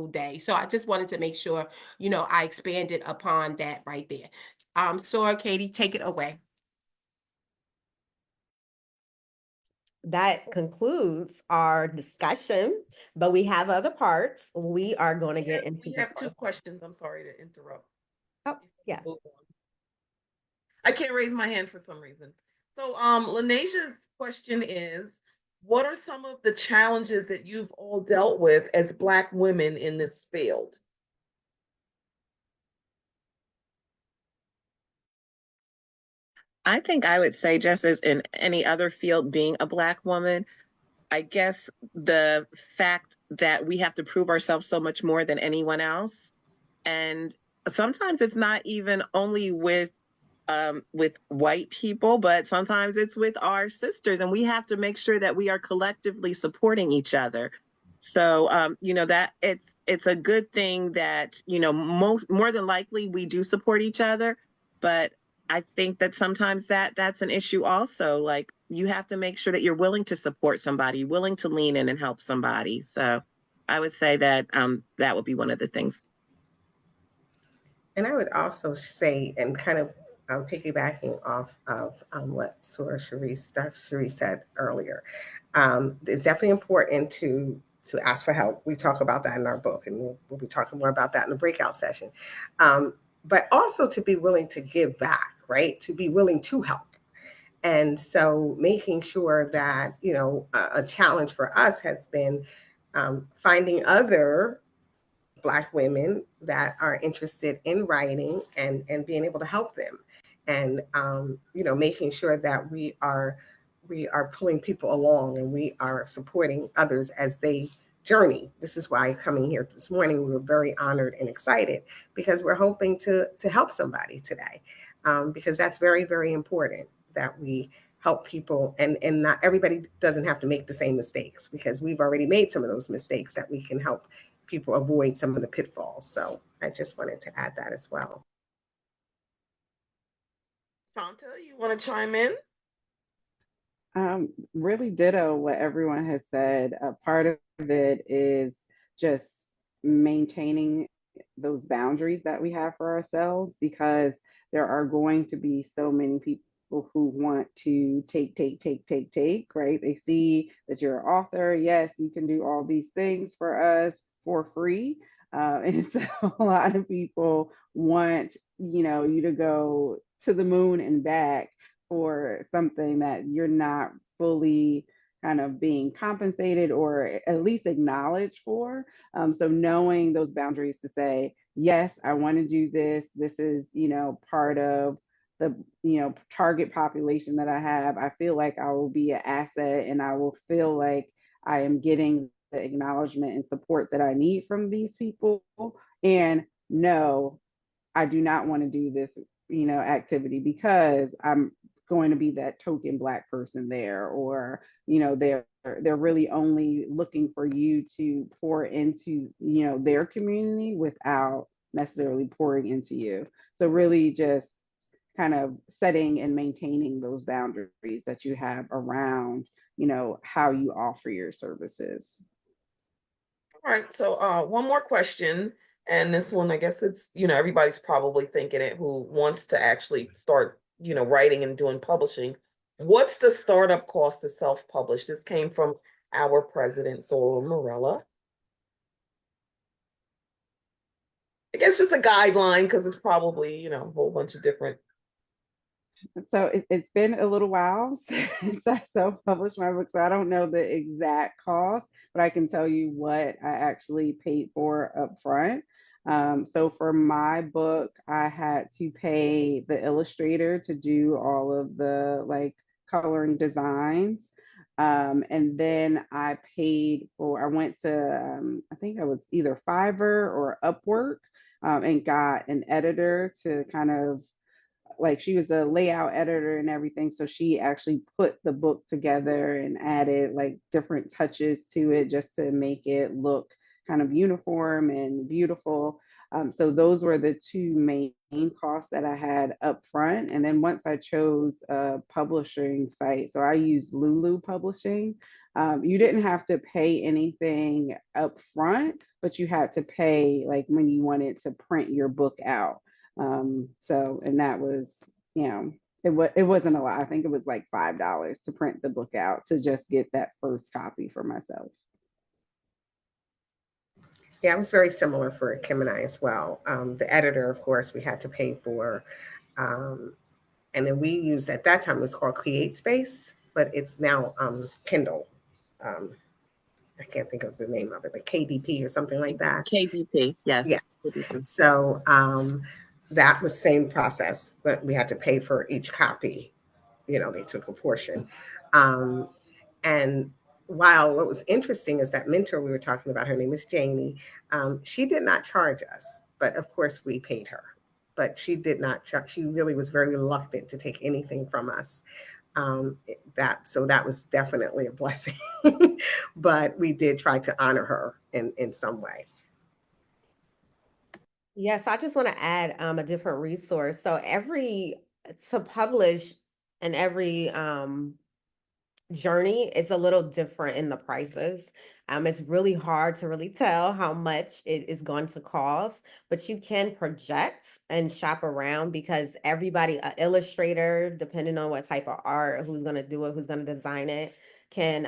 day. So I just wanted to make sure, I expanded upon that right there. Sora, Katie, take it away. That concludes our discussion, but we have other parts. We are going to get into We the have two questions. I'm sorry to interrupt. Oh, yes. I can't raise my hand for some reason. So Lanasia's question is, what are some of the challenges that you've all dealt with as Black women in this field? I think I would say, just as in any other field, being a Black woman, I guess the fact that we have to prove ourselves so much more than anyone else. And sometimes it's not even only with white people, but sometimes it's with our sisters, and we have to make sure that we are collectively supporting each other. So that it's a good thing that more than likely we do support each other, but I think that sometimes that's an issue also. Like, you have to make sure that you're willing to support somebody, willing to lean in and help somebody. So I would say that that would be one of the things. And I would also say, and kind of piggybacking off of what Dr. Sharice said earlier, it's definitely important to ask for help. We talk about that in our book, and we'll be talking more about that in the breakout session. But also to be willing to give back, right? To be willing to help. And so making sure that, a challenge for us has been finding other Black women that are interested in writing and being able to help them, and making sure that we are pulling people along and we are supporting others as they journey. This is why coming here this morning, we were very honored and excited, because we're hoping to help somebody today, because that's very, very important that we help people, and not everybody doesn't have to make the same mistakes, because we've already made some of those mistakes that we can help people avoid some of the pitfalls. So I just wanted to add that as well. Shanta, you want to chime in? Really ditto what everyone has said. Part of it is just maintaining those boundaries that we have for ourselves, because there are going to be so many people who want to take, right? They see that you're an author. Yes, you can do all these things for us for free. And so a lot of people want, you to go to the moon and back for something that you're not fully kind of being compensated or at least acknowledged for. So knowing those boundaries to say, yes, I want to do this. This is, part of the, target population that I have. I feel like I will be an asset, and I will feel like I am getting the acknowledgement and support that I need from these people. And no, I do not want to do this, activity because I'm going to be that token Black person there, or they're really only looking for you to pour into their community without necessarily pouring into you. So really just kind of setting and maintaining those boundaries that you have around how you offer your services. All right, so one more question, and this one, I guess it's, everybody's probably thinking it who wants to actually start, writing and doing publishing. What's the startup cost to self-publish? This came from our president, Sora Morella. I guess just a guideline, because it's probably, a whole bunch of different. So it's been a little while since I self-published my book, so I don't know the exact cost, but I can tell you what I actually paid for up front. So for my book, I had to pay the illustrator to do all of the like coloring designs. And then I went to, I think it was either Fiverr or Upwork, and got an editor to kind of like, she was a layout editor and everything. So she actually put the book together and added like different touches to it just to make it look kind of uniform and beautiful. So those were the two main costs that I had up front. And then once I chose a publishing site, so I used Lulu Publishing. You didn't have to pay anything up front, but you had to pay like when you wanted to print your book out. And that was, you know, it wasn't a lot. I think it was like $5 to print the book out to just get that first copy for myself. Yeah, it was very similar for Kim and I as well. The editor, of course, we had to pay for. And then we used, at that time, it was called CreateSpace, but it's now Kindle. I can't think of the name of it, like KDP or something like that. KDP, yes. Yeah. KDP. So that was same process, but we had to pay for each copy. You know, they took a portion. And while what was interesting is that mentor we were talking about, her name is Janie, she did not charge us, but of course we paid her. But she did not charge, she really was very reluctant to take anything from us. So that was definitely a blessing. But we did try to honor her in some way. Yes, I just want to add a different resource. So to publish and every journey is a little different in the prices. It's really hard to really tell how much it is going to cost, but you can project and shop around because everybody, an illustrator, depending on what type of art, who's going to do it, who's going to design it, can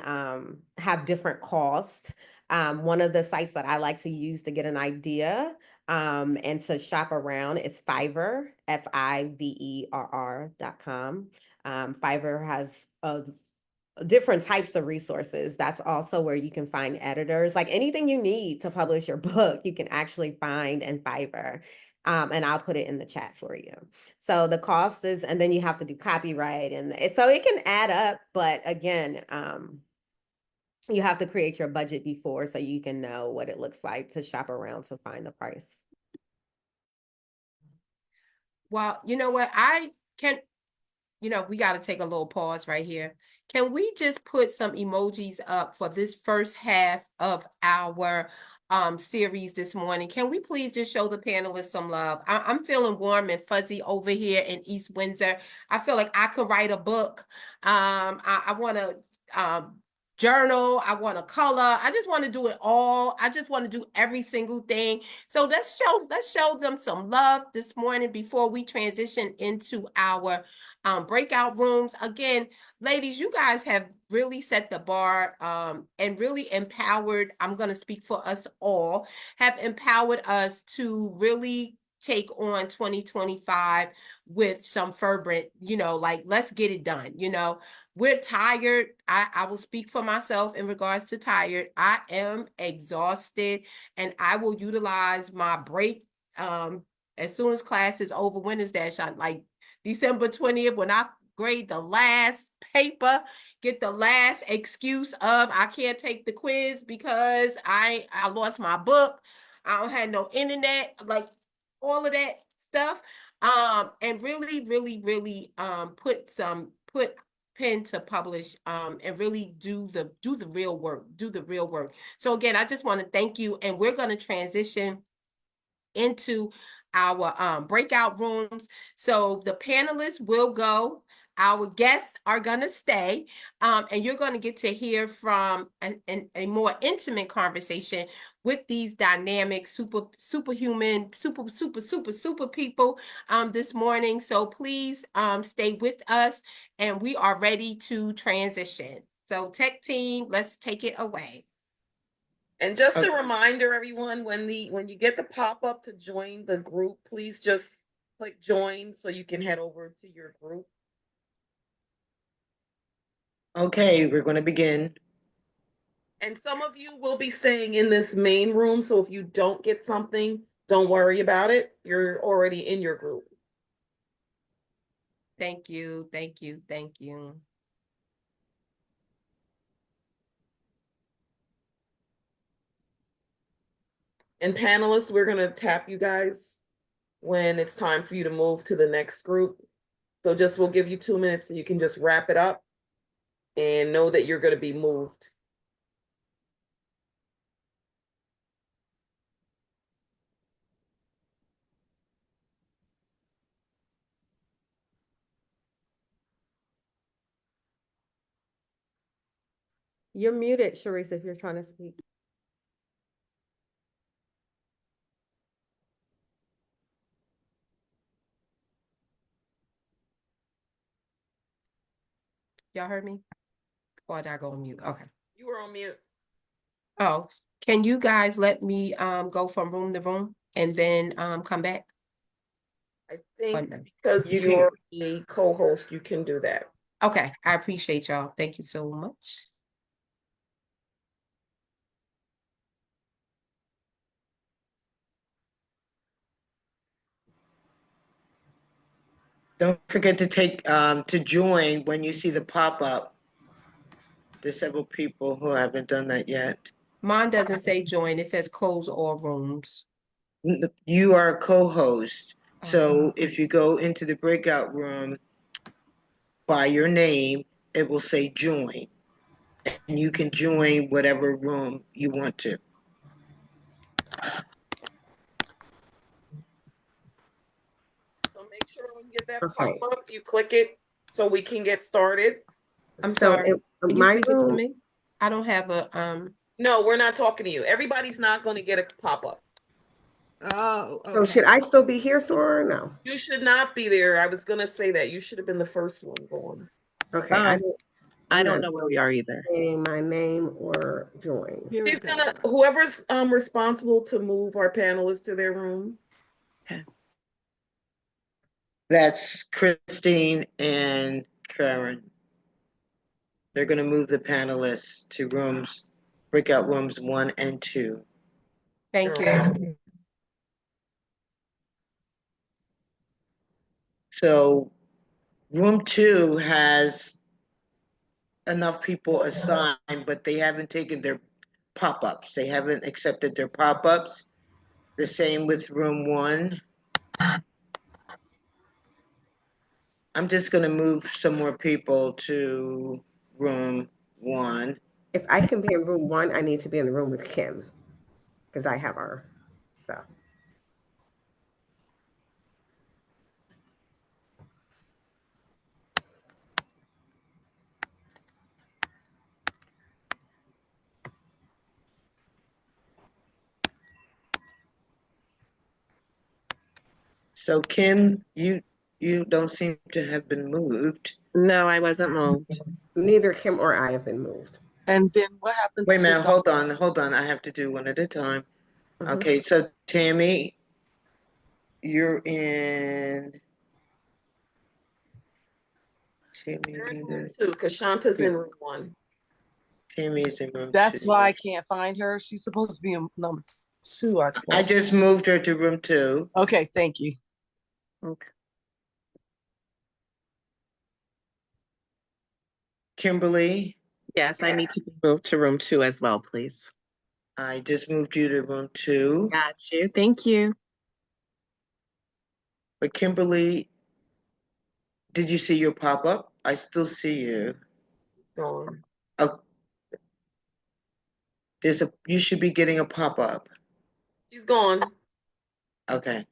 have different costs. One of the sites that I like to use to get an idea and to shop around is Fiverr, Fiverr.com. Fiverr has different types of resources. That's also where you can find editors. Like anything you need to publish your book, you can actually find in Fiverr. And I'll put it in the chat for you. So the cost is, and then you have to do copyright, and so it can add up. But again, you have to create your budget before so you can know what it looks like to shop around to find the price. Well, you know what? We got to take a little pause right here. Can we just put some emojis up for this first half of our series this morning? Can we please just show the panelists some love? I'm feeling warm and fuzzy over here in East Windsor. I feel like I could write a book. I want to journal. I want to color. I just want to do it all. I just want to do every single thing. So let's show them some love this morning before we transition into our breakout rooms. Again, ladies, you guys have really set the bar and really empowered. I'm going to speak for us all, have empowered us to really take on 2025 with some fervent, like, let's get it done. We're tired. I will speak for myself in regards to tired. I am exhausted, and I will utilize my break as soon as class is over. When is that, Sean? Like December 20th, when I grade the last paper, get the last excuse of I can't take the quiz because I lost my book. I don't have no internet, like all of that stuff. And really, really, really put pen to publish and really do the real work. So again, I just want to thank you, and we're going to transition into our breakout rooms. So the panelists will go. Our guests are going to stay, and you're going to get to hear from a more intimate conversation with these dynamic, superhuman, super people this morning. So please stay with us, and we are ready to transition. So tech team, let's take it away. And just a reminder, everyone, when you get the pop-up to join the group, please just click join so you can head over to your group. Okay, we're going to begin. And some of you will be staying in this main room, so if you don't get something, Don't worry about it. You're already in your group. Thank you, thank you, thank you. And panelists, we're going to tap you guys when it's time for you to move to the next group. So we'll give you 2 minutes so you can just wrap it up and know that you're going to be moved. You're muted, Sharice, if you're trying to speak. Y'all heard me? Or did I go on mute? Okay. You were on mute. Oh, can you guys let me go from room to room and then come back? I think Wonderful. because You you're a co-host, you can do that. Okay, I appreciate y'all. Thank you so much. Don't forget to to join when you see the pop-up. There's several people who haven't done that yet. Mine doesn't say join, it says close all rooms. You are a co-host. So Oh. if you go into the breakout room by your name, it will say join. And you can join whatever room you want to. So make sure when you get that Okay. pop-up, you click it so we can get started. I'm So sorry. in Can you my speak it to room, me? I don't have a No, we're not talking to you. Everybody's not going to get a pop-up. Oh, so should I still be here, Sora, or no? You should not be there. I was going to say that. You should have been the first one going. Okay, I I'm don't not know where we are either. saying my name or join. She's gonna, whoever's responsible to move our panelists to their room. That's Christine and Karen. They're going to move the panelists to breakout rooms 1 and 2. thank you. So room 2 has enough people assigned, but they haven't taken their pop-ups. They haven't accepted their pop-ups. The same with room 1. I'm just going to move some more people to room 1. If I can be in room 1, I need to be in the room with Kim because I have our stuff. So Kim, you don't seem to have been moved. No, I wasn't moved. Neither Kim or I have been moved. And then what happened? Wait a minute, hold on. I have to do one at a time. Mhm. Okay, so Tammy, you're in. You're in room 2 because Shanta's in room 1. Tammy's in room 2. That's why I can't find her. She's supposed to be in number 2. I just moved her to room 2. Okay, thank you. Okay. Kimberly, Yes, I need to be moved to room 2 as well, please. I just moved you to room 2. Got you. Thank you. But Kimberly, did you see your pop-up? I still see you. Gone. Oh, you should be getting a pop-up. She's gone. Okay.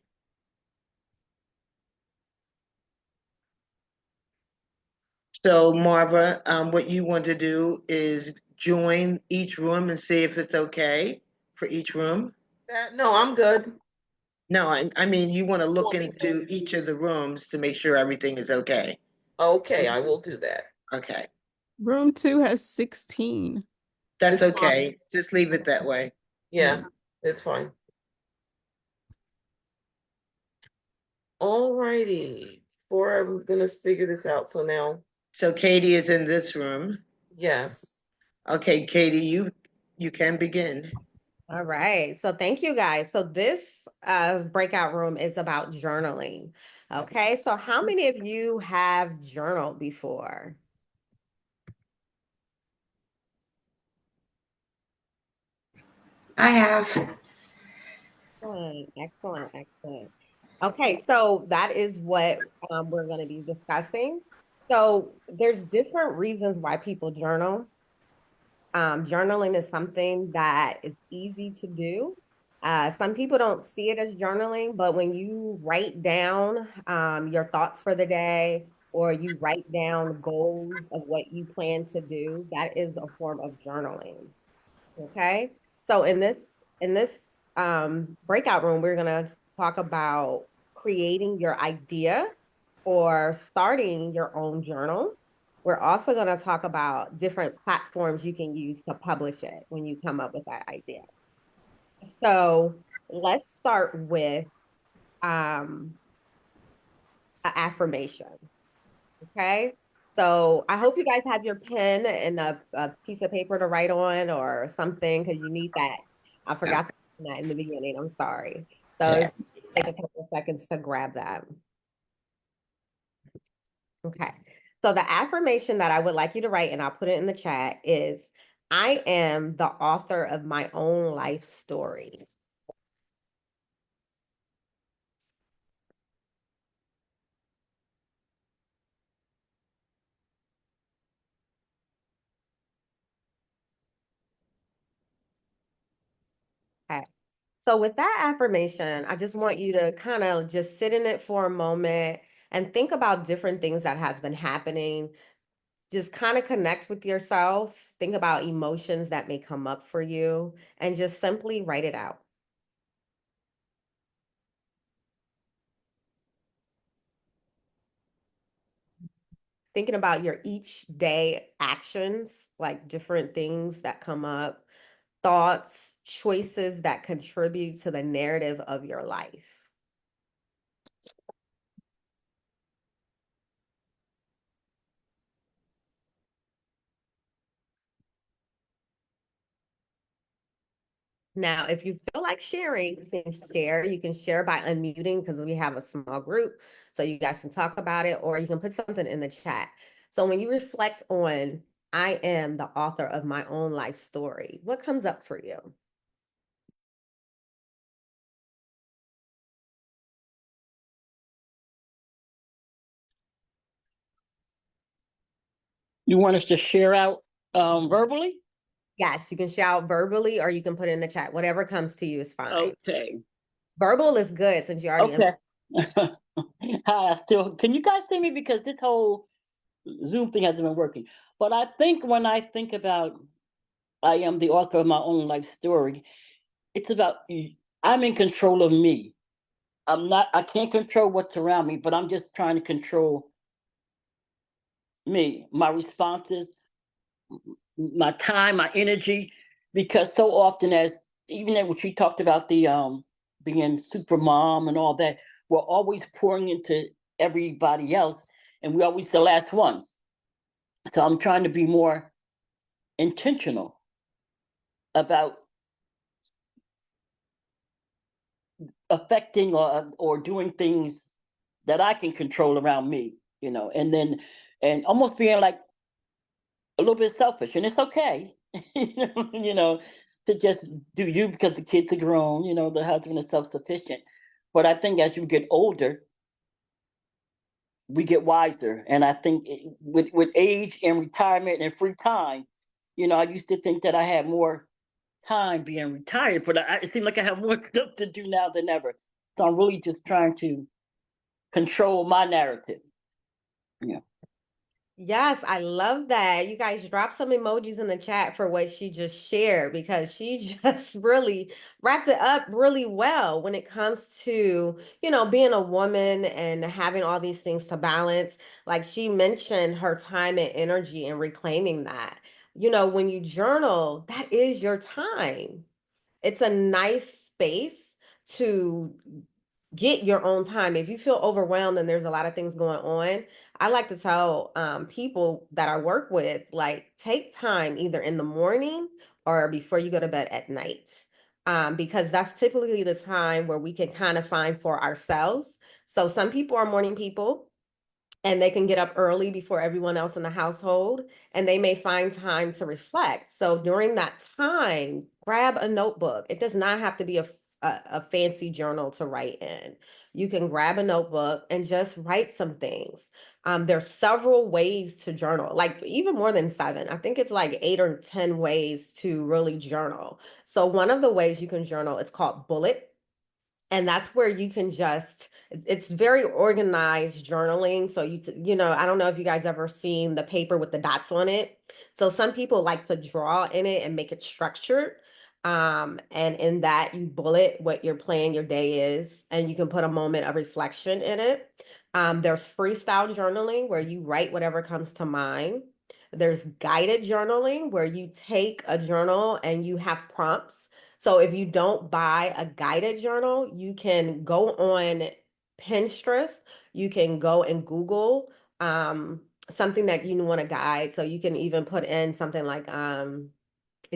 So Marva, what you want to do is join each room and see if it's okay for each room. No, I'm good. No, I mean, you want to look Want me into each of the rooms to make sure everything is okay. Okay, I will do that. Okay, Room 2 has 16. that's It's fine. okay. Just leave it that way. Yeah, it's fine. All righty. Before I'm gonna figure this out. So now, So Katie is in this room. yes. Okay, Katie, you can begin. All right. So thank you guys. So this breakout room is about journaling. Okay. So how many of you have journaled before? I have. Excellent, excellent, excellent. Okay, so that is what we're going to be discussing. So there's different reasons why people journal. Journaling is something that is easy to do. Some people don't see it as journaling, but when you write down your thoughts for the day, or you write down goals of what you plan to do, that is a form of journaling. Okay. So in this breakout room, we're gonna talk about creating your idea or starting your own journal. We're also gonna talk about different platforms you can use to publish it when you come up with that idea. So let's start with an affirmation. Okay. So I hope you guys have your pen and a piece of paper to write on or something because you need that. I forgot to mention that in the beginning. I'm sorry. So Yeah. take a couple of seconds to grab that. Okay. So the affirmation that I would like you to write, and I'll put it in the chat, is I am the author of my own life story. Okay. So with that affirmation, I just want you to kind of just sit in it for a moment and think about different things that has been happening. Just kind of connect with yourself. Think about emotions that may come up for you and just simply write it out. Thinking about your each day actions, like different things that come up, thoughts, choices that contribute to the narrative of your life. Now, if you feel like sharing, you can share. You can share by unmuting because we have a small group, so you guys can talk about it, or you can put something in the chat. So when you reflect on, I am the author of my own life story, what comes up for you? You want us to share out verbally? Yes, you can shout verbally or you can put it in the chat. Whatever comes to you is fine. Okay. Verbal is good since you already. Okay. Hi, can you guys see me? Because this whole Zoom thing hasn't been working. But I think when I think about I am the author of my own life story, it's about I'm in control of me. I can't control what's around me, but I'm just trying to control me, my responses, my time, my energy, because so often as even when she talked about the being super mom and all that, we're always pouring into everybody else and we're always the last ones. So I'm trying to be more intentional about affecting or doing things that I can control around me, and almost being like a little bit selfish, and it's okay, you know, to just do you because the kids are grown, the husband is self-sufficient. But I think as you get older, we get wiser. And I think with age and retirement and free time, I used to think that I had more time being retired, but it seems like I have more stuff to do now than ever. So I'm really just trying to control my narrative. Yeah. Yes, I love that. You guys drop some emojis in the chat for what she just shared because she just really wrapped it up really well when it comes to, being a woman and having all these things to balance. Like she mentioned her time and energy and reclaiming that. When you journal, that is your time. It's a nice space to get your own time. If you feel overwhelmed and there's a lot of things going on, I like to tell people that I work with, like, take time either in the morning or before you go to bed at night. because that's typically the time where we can kind of find for ourselves. So some people are morning people, and they can get up early before everyone else in the household, and they may find time to reflect. So during that time, grab a notebook. It does not have to be a fancy journal to write in. You can grab a notebook and just write some things. There's several ways to journal, like even more than 7. I think it's like 8 or 10 ways to really journal. So one of the ways you can journal, it's called bullet. And that's where you can just, it's very organized journaling. So you know, I don't know if you guys ever seen the paper with the dots on it. So some people like to draw in it and make it structured. And in that you bullet what your plan, your day is, and you can put a moment of reflection in it. There's freestyle journaling where you write whatever comes to mind. There's guided journaling where you take a journal and you have prompts. So if you don't buy a guided journal, you can go on Pinterest, you can go and Google something that you want to guide. So you can even put in something like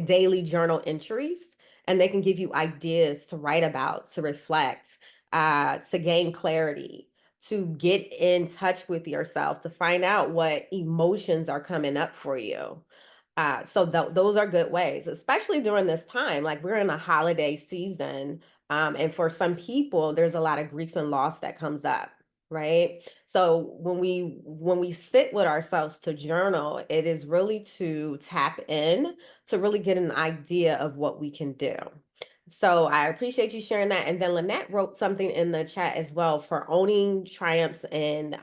daily journal entries, and they can give you ideas to write about, to reflect, to gain clarity, to get in touch with yourself, to find out what emotions are coming up for you. So those are good ways, especially during this time. Like we're in a holiday season, and for some people, there's a lot of grief and loss that comes up, right? So when we sit with ourselves to journal, it is really to tap in, to really get an idea of what we can do. So I appreciate you sharing that. And then Lynette wrote something in the chat as well for owning triumphs and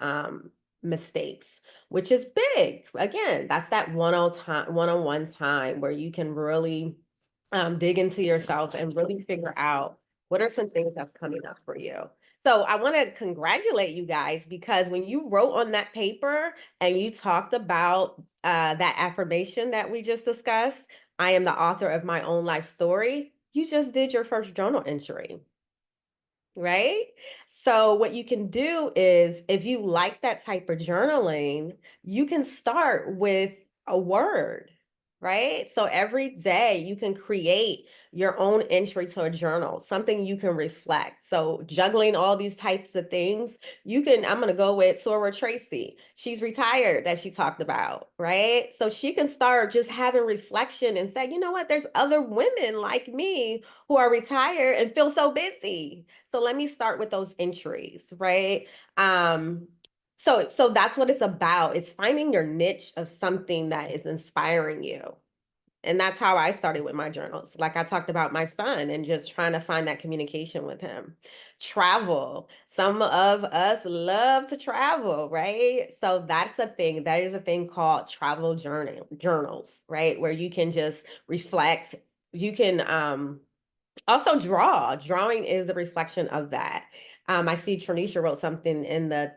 mistakes, which is big. Again, that's that one-on-one time where you can really dig into yourself and really figure out what are some things that's coming up for you. So I want to congratulate you guys, because when you wrote on that paper and you talked about that affirmation that we just discussed, I am the author of my own life story, you just did your first journal entry, right? So what you can do is, if you like that type of journaling, you can start with a word, right? So every day you can create your own entry to a journal, something you can reflect. So juggling all these types of things, I'm going to go with Sora Tracy. She's retired, that she talked about, right? So she can start just having reflection and say, you know what, there's other women like me who are retired and feel so busy. So let me start with those entries, right? So that's what it's about. It's finding your niche of something that is inspiring you. And that's how I started with my journals. Like I talked about my son and just trying to find that communication with him. Travel. Some of us love to travel, right? So that's a thing. That is a thing called travel journals, right? Where you can just reflect. You can also draw. Drawing is a reflection of that. I see Tronisha wrote something in the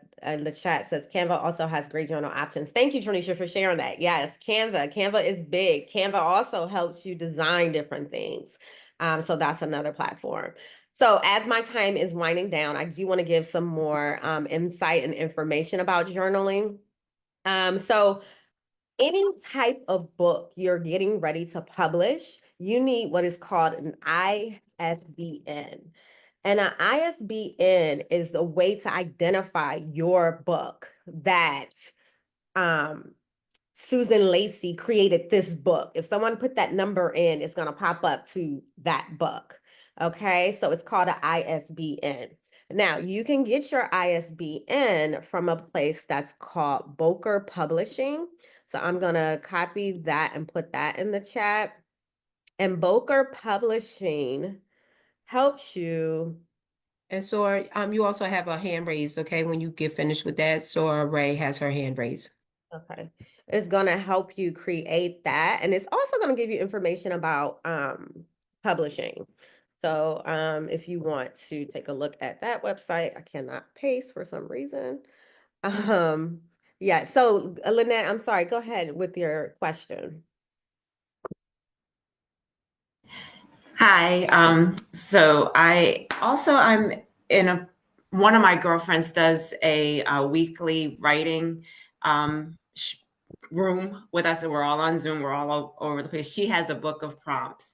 chat, says Canva also has great journal options. Thank you, Tronisha, for sharing that. Yes, Canva is big. Canva also helps you design different things. So that's another platform. So as my time is winding down, I do want to give some more insight and information about journaling. So any type of book you're getting ready to publish, you need what is called an ISBN. And an ISBN is a way to identify your book, that Susan Lacey created this book. If someone put that number in, it's going to pop up to that book. Okay, so it's called an ISBN. Now, you can get your ISBN from a place that's called Bowker Publishing. So I'm going to copy that and put that in the chat. And Bowker Publishing helps you. And so you also have a hand raised, okay? When you get finished with that, Sora Ray has her hand raised. Okay. It's going to help you create that. And it's also going to give you information about publishing. So if you want to take a look at that website, I cannot paste for some reason. Yeah, so Lynette, I'm sorry, go ahead with your question. Hi. So I'm in one of my girlfriends does a weekly writing room with us, and we're all on Zoom. We're all over the place. She has a book of prompts,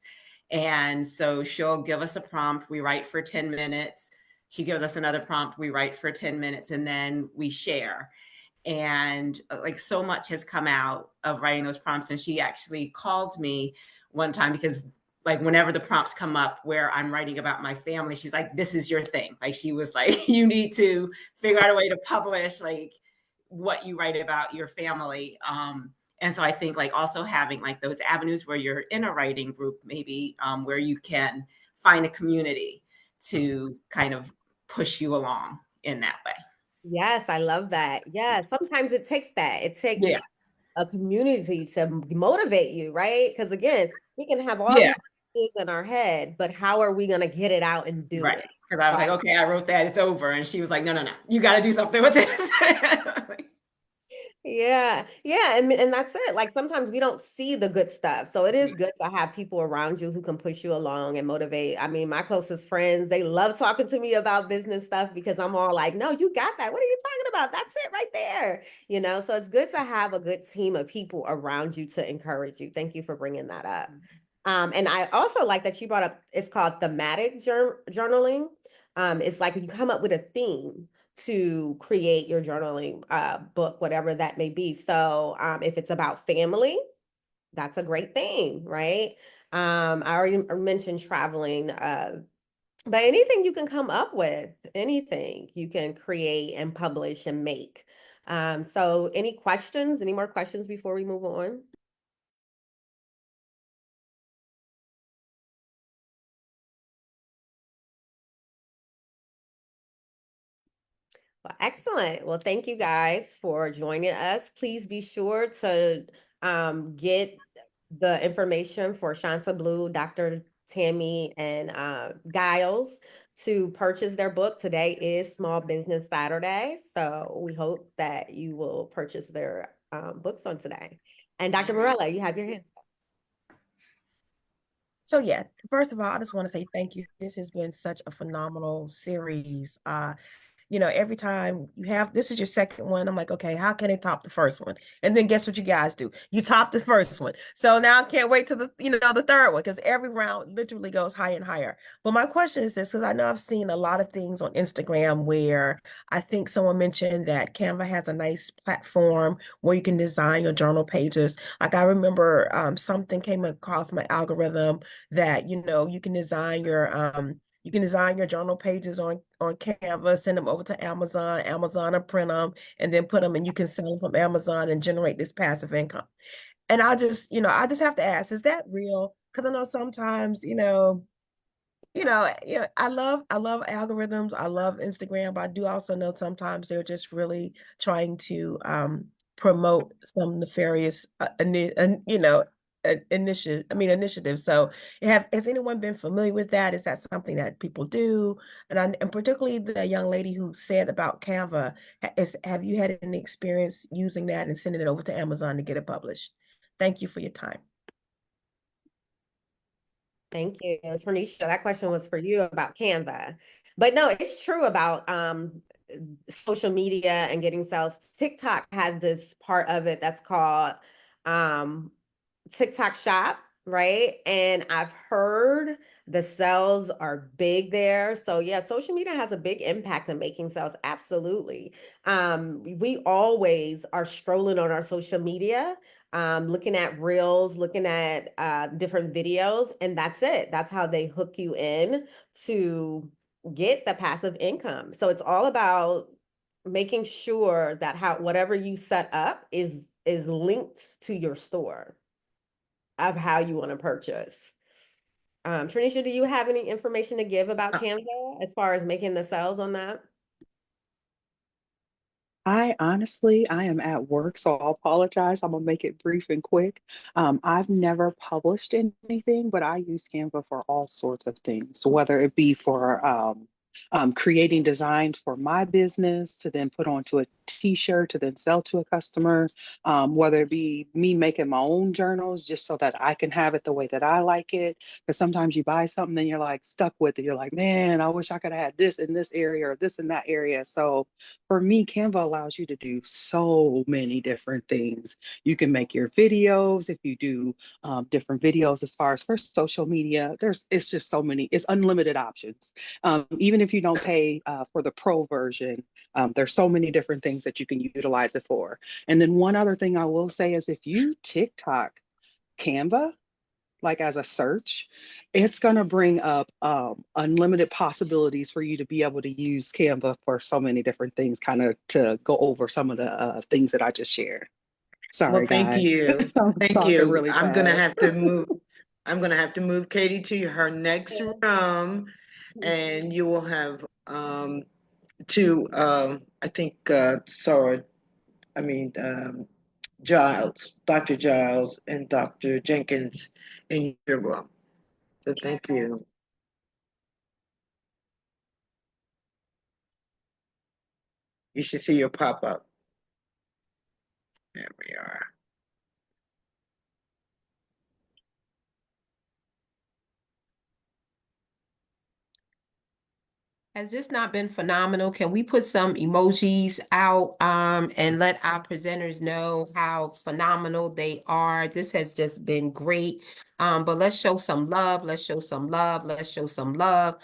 And so she'll give us a prompt, we write for 10 minutes. She gives us another prompt, we write for 10 minutes, and then we share. And like so much has come out of writing those prompts. And she actually called me one time because like whenever the prompts come up where I'm writing about my family, she's like, this is your thing. Like she was like, you need to figure out a way to publish like what you write about your family. And so I think like also having like those avenues where you're in a writing group, maybe where you can find a community to kind of push you along in that way. Yes, I love that. Yeah, sometimes it takes that. It takes Yeah. a community to motivate you, right? Because again, we can have all Yeah. these ideas in our head, but how are we going to get it out and do Right. it? Because I was like, okay, I wrote that, it's over. And she was like, no, you got to do something with this. Yeah, yeah, and that's it. Like sometimes we don't see the good stuff. So it is good to have people around you who can push you along and motivate. I mean, my closest friends, they love talking to me about business stuff because I'm all like, no, you got that. What are you talking about? That's it right there. You know, so it's good to have a good team of people around you to encourage you. Thank you for bringing that up. And I also like that you brought up, it's called thematic journaling. It's like you come up with a theme to create your journaling book, whatever that may be. So if it's about family, that's a great thing, right? I already mentioned traveling, but anything you can come up with, anything you can create and publish and make. So any questions, any more questions before we move on? Well, excellent. Well, thank you guys for joining us. Please be sure to get the information for Shanta Blue, Dr. Tammy, and Giles to purchase their book. Today is Small Business Saturday, so we hope that you will purchase their books on today. And Dr. Morella, you have your hand. So yeah, first of all, I just want to say thank you. This has been such a phenomenal series. Every time you have, this is your second one, I'm like, okay, how can it top the first one? And then guess what you guys do? You top the first one. So now I can't wait to the third one, because every round literally goes higher and higher. But my question is this, because I know I've seen a lot of things on Instagram where I think someone mentioned that Canva has a nice platform where you can design your journal pages. Like I remember something came across my algorithm that, you can design your journal pages on Canva, send them over to Amazon. Amazon will print them and then put them, and you can sell them from Amazon and generate this passive income. And I just have to ask, is that real? Because I know sometimes, I love algorithms. I love Instagram, but I do also know sometimes they're just really trying to promote some nefarious, initiatives. So has anyone been familiar with that? Is that something that people do? And particularly the young lady who said about Canva, have you had any experience using that and sending it over to Amazon to get it published? Thank you for your time. Thank you, Tronisha. That question was for you about Canva. But no, it's true about social media and getting sales. TikTok has this part of it that's called TikTok Shop, right? And I've heard the sales are big there. So yeah, social media has a big impact in making sales. Absolutely. We always are strolling on our social media, looking at reels, looking at different videos, and that's it. That's how they hook you in to get the passive income. So it's all about making sure that whatever you set up is linked to your store of how you want to purchase. Tronisha, do you have any information to give about Canva as far as making the sales on that? I am at work, so I'll apologize. I'm gonna make it brief and quick. I've never published anything, but I use Canva for all sorts of things, whether it be for creating designs for my business to then put onto a t-shirt to then sell to a customer, whether it be me making my own journals just so that I can have it the way that I like it. Because sometimes you buy something and you're like stuck with it. You're like, man, I wish I could have had this in this area or this in that area. So for me, Canva allows you to do so many different things. You can make your videos. If you do different videos as far as for social media, it's just so many, it's unlimited options. Even if you don't pay for the pro version, there's so many different things that you can utilize it for. And then one other thing I will say is if you TikTok Canva, like as a search, it's going to bring up unlimited possibilities for you to be able to use Canva for so many different things, kind of to go over some of the things that I just shared. Sorry, Well, thank guys. you. I'm Thank talking you. really I'm gonna fast. have to move. I'm gonna have to move Katie to her next room, and you will have to I think Giles, Dr. Giles, and Dr. Jenkins in your room. So thank you. You should see your pop up. There we are. Has this not been phenomenal? Can we put some emojis out and let our presenters know how phenomenal they are? This has just been great. But let's show some love. Let's show some love. Let's show some love.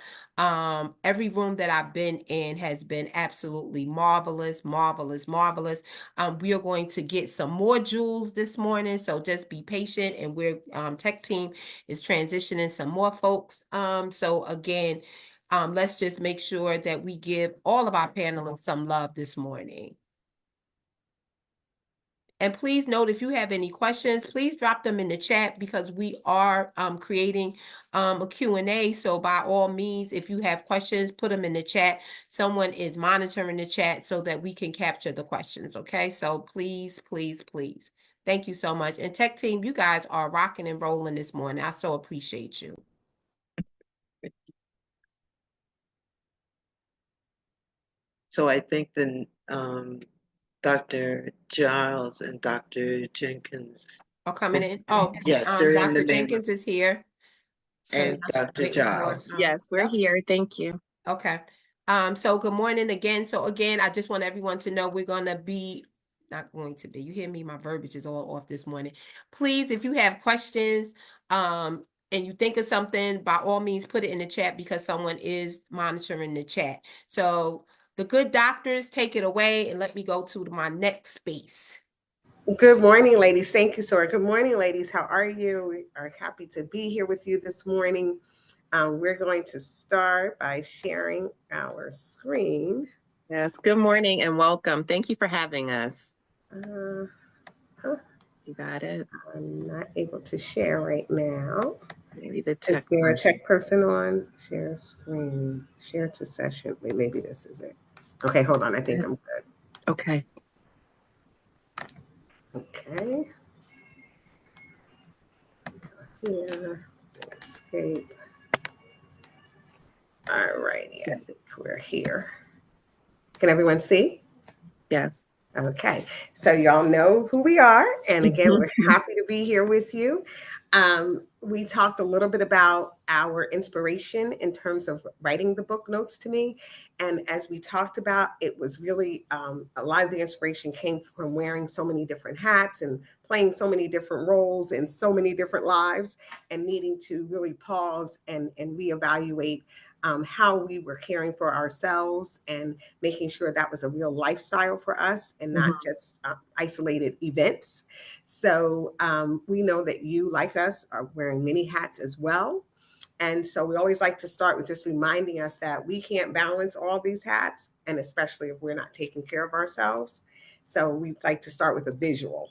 Every room that I've been in has been absolutely marvelous, marvelous, marvelous. We are going to get some more jewels this morning, so just be patient. And we're tech team is transitioning some more folks. So again, let's just make sure that we give all of our panelists some love this morning. And please note, if you have any questions, please drop them in the chat because we are creating a Q&A. So by all means, if you have questions, put them in the chat. Someone is monitoring the chat so that we can capture the questions, okay? So please, please, please. Thank you so much. And tech team, you guys are rocking and rolling this morning. I so appreciate you. So I think then Dr. Giles and Dr. Jenkins are coming in. Oh, yes, they're in the Dr. main room. Jenkins is here. So And now Dr. waiting for, Giles. Yes, we're here. Thank you. okay. So good morning again. So again, I just want everyone to know we're gonna be, not going to be, you hear me, my verbiage is all off this morning. Please, if you have questions, and you think of something, by all means, put it in the chat because someone is monitoring the chat. So the good doctors, take it away and let me go to my next space. Good morning, ladies. Thank you, Sora. Good morning, ladies. How are you? We are happy to be here with you this morning. We're going to start by sharing our screen. Yes, good morning and welcome. Thank you for having us. You got it. I'm not able to share right now. Maybe the tech Is there person. a tech person on? Share screen, share to session. Wait, maybe this is it. Okay, hold on. I think I'm good. Okay. Okay. Here, escape. All righty, I think we're here. Can everyone see? Yes. Okay, so y'all know who we are. And again, we're happy to be here with you. We talked a little bit about our inspiration in terms of writing the book Notes to Me. And as we talked about, it was really a lot of the inspiration came from wearing so many different hats and playing so many different roles in so many different lives and needing to really pause and reevaluate how we were caring for ourselves and making sure that was a real lifestyle for us and not just isolated events. So we know that you, like us, are wearing many hats as well. And so we always like to start with just reminding us that we can't balance all these hats, and especially if we're not taking care of ourselves. So we'd like to start with a visual.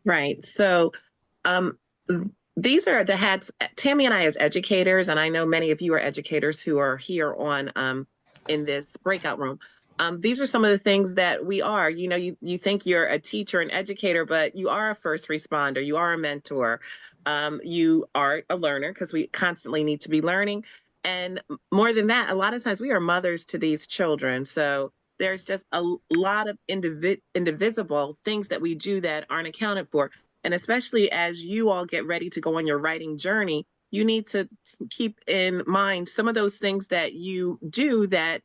Right. So these are the hats, Tammy and I as educators, and I know many of you are educators who are here on in this breakout room. These are some of the things that we are. You know, you think you're a teacher, an educator, but you are a first responder, you are a mentor, you are a learner because we constantly need to be learning. And more than that, a lot of times we are mothers to these children. So there's just a lot of indivisible things that we do that aren't accounted for. And especially as you all get ready to go on your writing journey, you need to keep in mind some of those things that you do that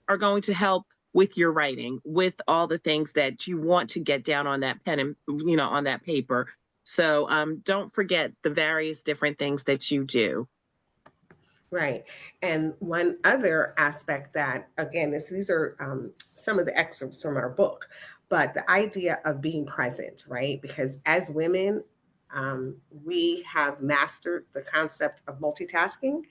are going to help with your writing, with all the things that you want to get down on that pen and, on that paper. So don't forget the various different things that you do. Right. And one other aspect that, again, these are some of the excerpts from our book, but the idea of being present, right? Because as women, we have mastered the concept of multitasking.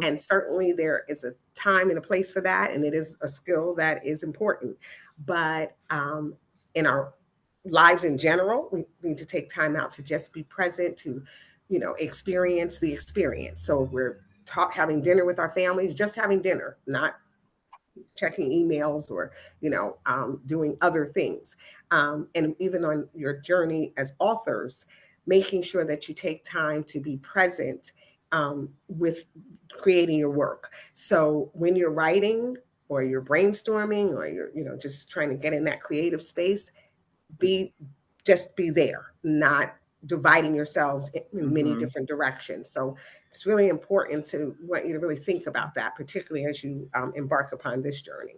And certainly there is a time and a place for that. And it is a skill that is important. But in our lives in general, we need to take time out to just be present, to, experience the experience. So if we're having dinner with our families, just having dinner, not checking emails or doing other things, and even on your journey as authors, making sure that you take time to be present with creating your work. So when you're writing or you're brainstorming or you're just trying to get in that creative space, be there, not dividing yourselves in many different directions. So it's really important to want you to really think about that, particularly as you embark upon this journey.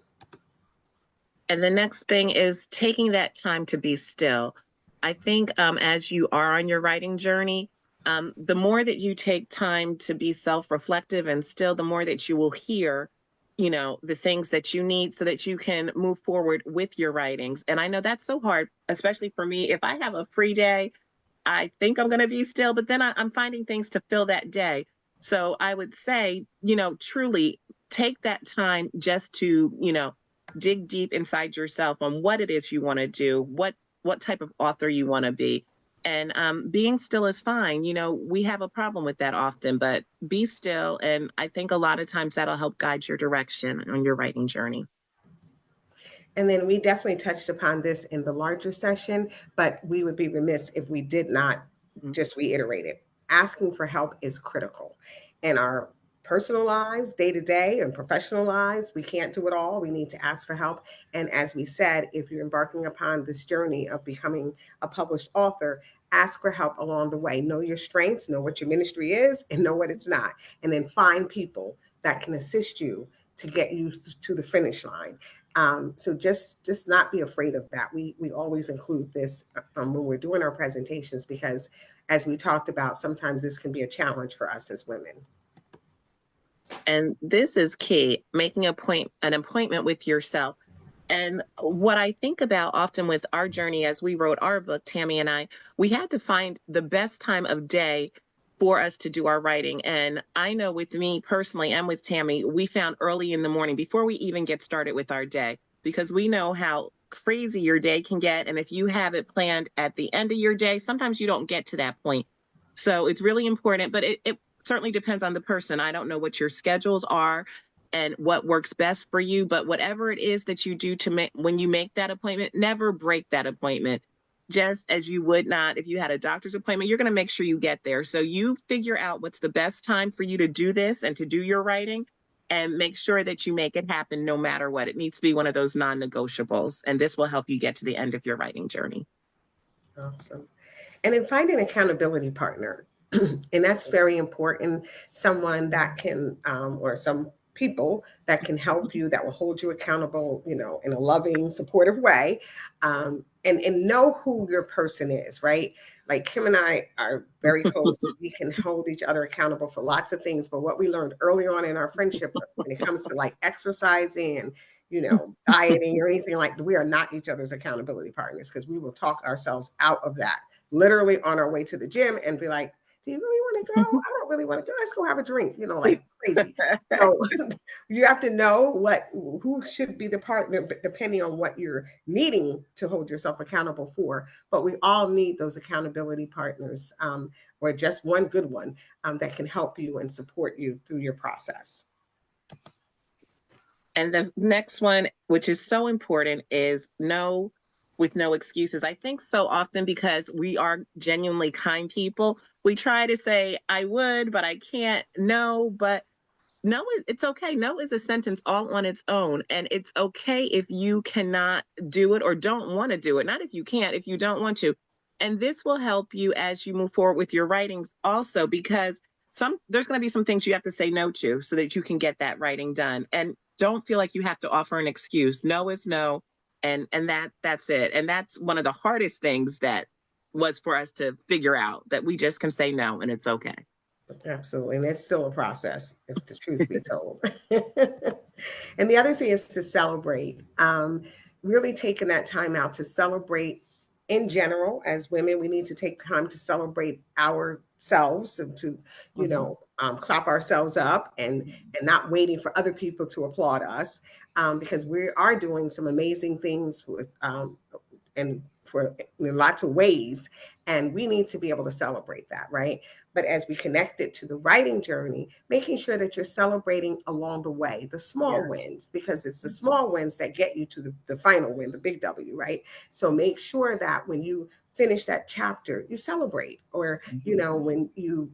And the next thing is taking that time to be still. I think as you are on your writing journey, the more that you take time to be self-reflective and still, the more that you will hear, the things that you need so that you can move forward with your writings. And I know that's so hard, especially for me. If I have a free day, I think I'm going to be still, but then I'm finding things to fill that day. So I would say, truly take that time just to, dig deep inside yourself on what it is you want to do, what type of author you want to be. And being still is fine. We have a problem with that often, but be still. And I think a lot of times that'll help guide your direction on your writing journey. And then we definitely touched upon this in the larger session, but we would be remiss if we did not just reiterate it. Asking for help is critical. In our personal lives, day to day, and professional lives, we can't do it all. We need to ask for help. And as we said, if you're embarking upon this journey of becoming a published author, ask for help along the way. Know your strengths, know what your ministry is, and know what it's not. And then find people that can assist you to get you to the finish line. So just not be afraid of that. We always include this when we're doing our presentations, because as we talked about, sometimes this can be a challenge for us as women. And this is key, making an appointment with yourself. And what I think about often with our journey as we wrote our book, Tammy and I, we had to find the best time of day for us to do our writing. And I know with me personally and with Tammy, we found early in the morning before we even get started with our day, because we know how crazy your day can get. And if you have it planned at the end of your day, sometimes you don't get to that point. So it's really important, but it certainly depends on the person. I don't know what your schedules are and what works best for you, but whatever it is that you do when you make that appointment, never break that appointment. Just as you would not if you had a doctor's appointment, you're going to make sure you get there. So you figure out what's the best time for you to do this and to do your writing, and make sure that you make it happen no matter what. It needs to be one of those non-negotiables, and this will help you get to the end of your writing journey. Awesome. And then find an accountability partner. And that's very important. Someone that can, or some people that can help you, that will hold you accountable, in a loving, supportive way, and know who your person is, right? Like Kim and I are very close. We can hold each other accountable for lots of things. But what we learned early on in our friendship, when it comes to like exercising and, dieting or anything like that, we are not each other's accountability partners, because we will talk ourselves out of that, literally on our way to the gym, and be like, do you really want to go? I don't really want to go. Let's go have a drink, like crazy. So you have to know who should be the partner, depending on what you're needing to hold yourself accountable for. But we all need those accountability partners, or just one good one that can help you and support you through your process. And the next one, which is so important, is no with no excuses. I think so often, because we are genuinely kind people, we try to say, I would, but I can't, no, but No, it's okay. No is a sentence all on its own. And it's okay if you cannot do it or don't want to do it. Not if you can't, if you don't want to. And this will help you as you move forward with your writings also, because there's going to be some things you have to say no to so that you can get that writing done. And don't feel like you have to offer an excuse. No is no. And that's it. And that's one of the hardest things that was for us to figure out, that we just can say no and it's okay. Absolutely. And it's still a process, if the truth be told. And the other thing is to celebrate, really taking that time out to celebrate in general. As women, we need to take time to celebrate ourselves and to, you know, clap ourselves up and not waiting for other people to applaud us, because we are doing some amazing things with, and for in lots of ways, and we need to be able to celebrate that, right? But as we connect it to the writing journey, making sure that you're celebrating along the way, the small wins, because it's the small wins that get you to the final win, the big W, right? So make sure that when you finish that chapter, you celebrate, or, you know, when you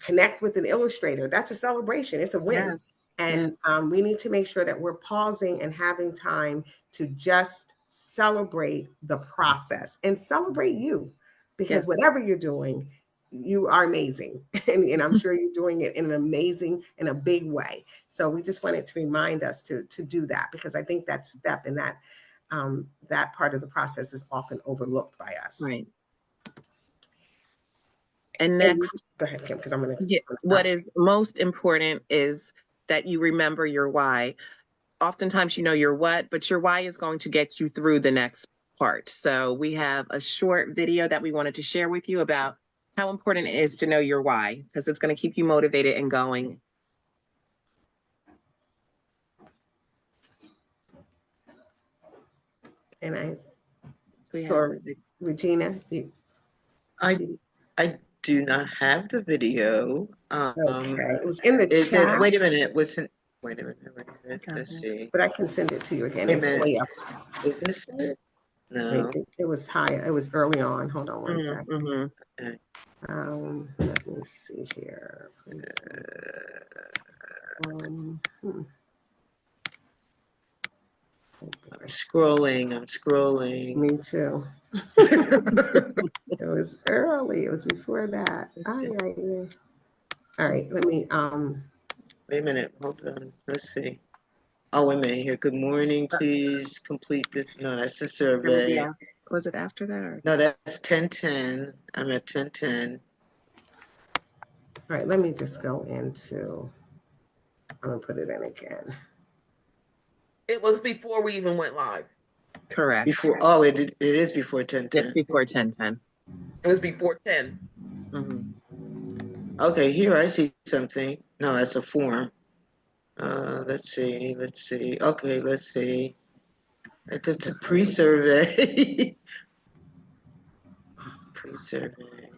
connect with an illustrator, that's a celebration, it's a win. Yes. And we need to make sure that we're pausing and having time to just celebrate the process and celebrate you, because whatever you're doing, you are amazing. And I'm sure you're doing it in an amazing, in a big way. So we just wanted to remind us to do that, because I think that step in that that part of the process is often overlooked by us. Right. And next, go ahead, Kim, because I'm going to. What is most important is that you remember your why. Oftentimes, you know your what, but your why is going to get you through the next part. So we have a short video that we wanted to share with you about how important it is to know your why, because it's going to keep you motivated and going. And I saw Regina. I do not have the video. Okay, it was in the chat. Wait a minute. Wait a minute. Let's see. But I can send it to you again. Wait a It's minute. way up. Is this it? No. It was high. It was early on. Hold on one second. Okay. Let me see here. I'm scrolling. Me too. It was early. It was before that. All right. Let me. Wait a minute. Hold on. Let's see. Oh, wait a minute here. Good morning. Please complete this. No, that's the survey. Was it after that? Or? No, that's 10:10. I'm at 10:10. All right. Let me just go into. I'm gonna put it in again. It was before we even went live. Correct. Before. Oh, it is before 10:10. It's before 10:10. It was before 10. Okay, here I see something. No, that's a form. Let's see. Okay, let's see. It's a pre-survey. Pre-survey.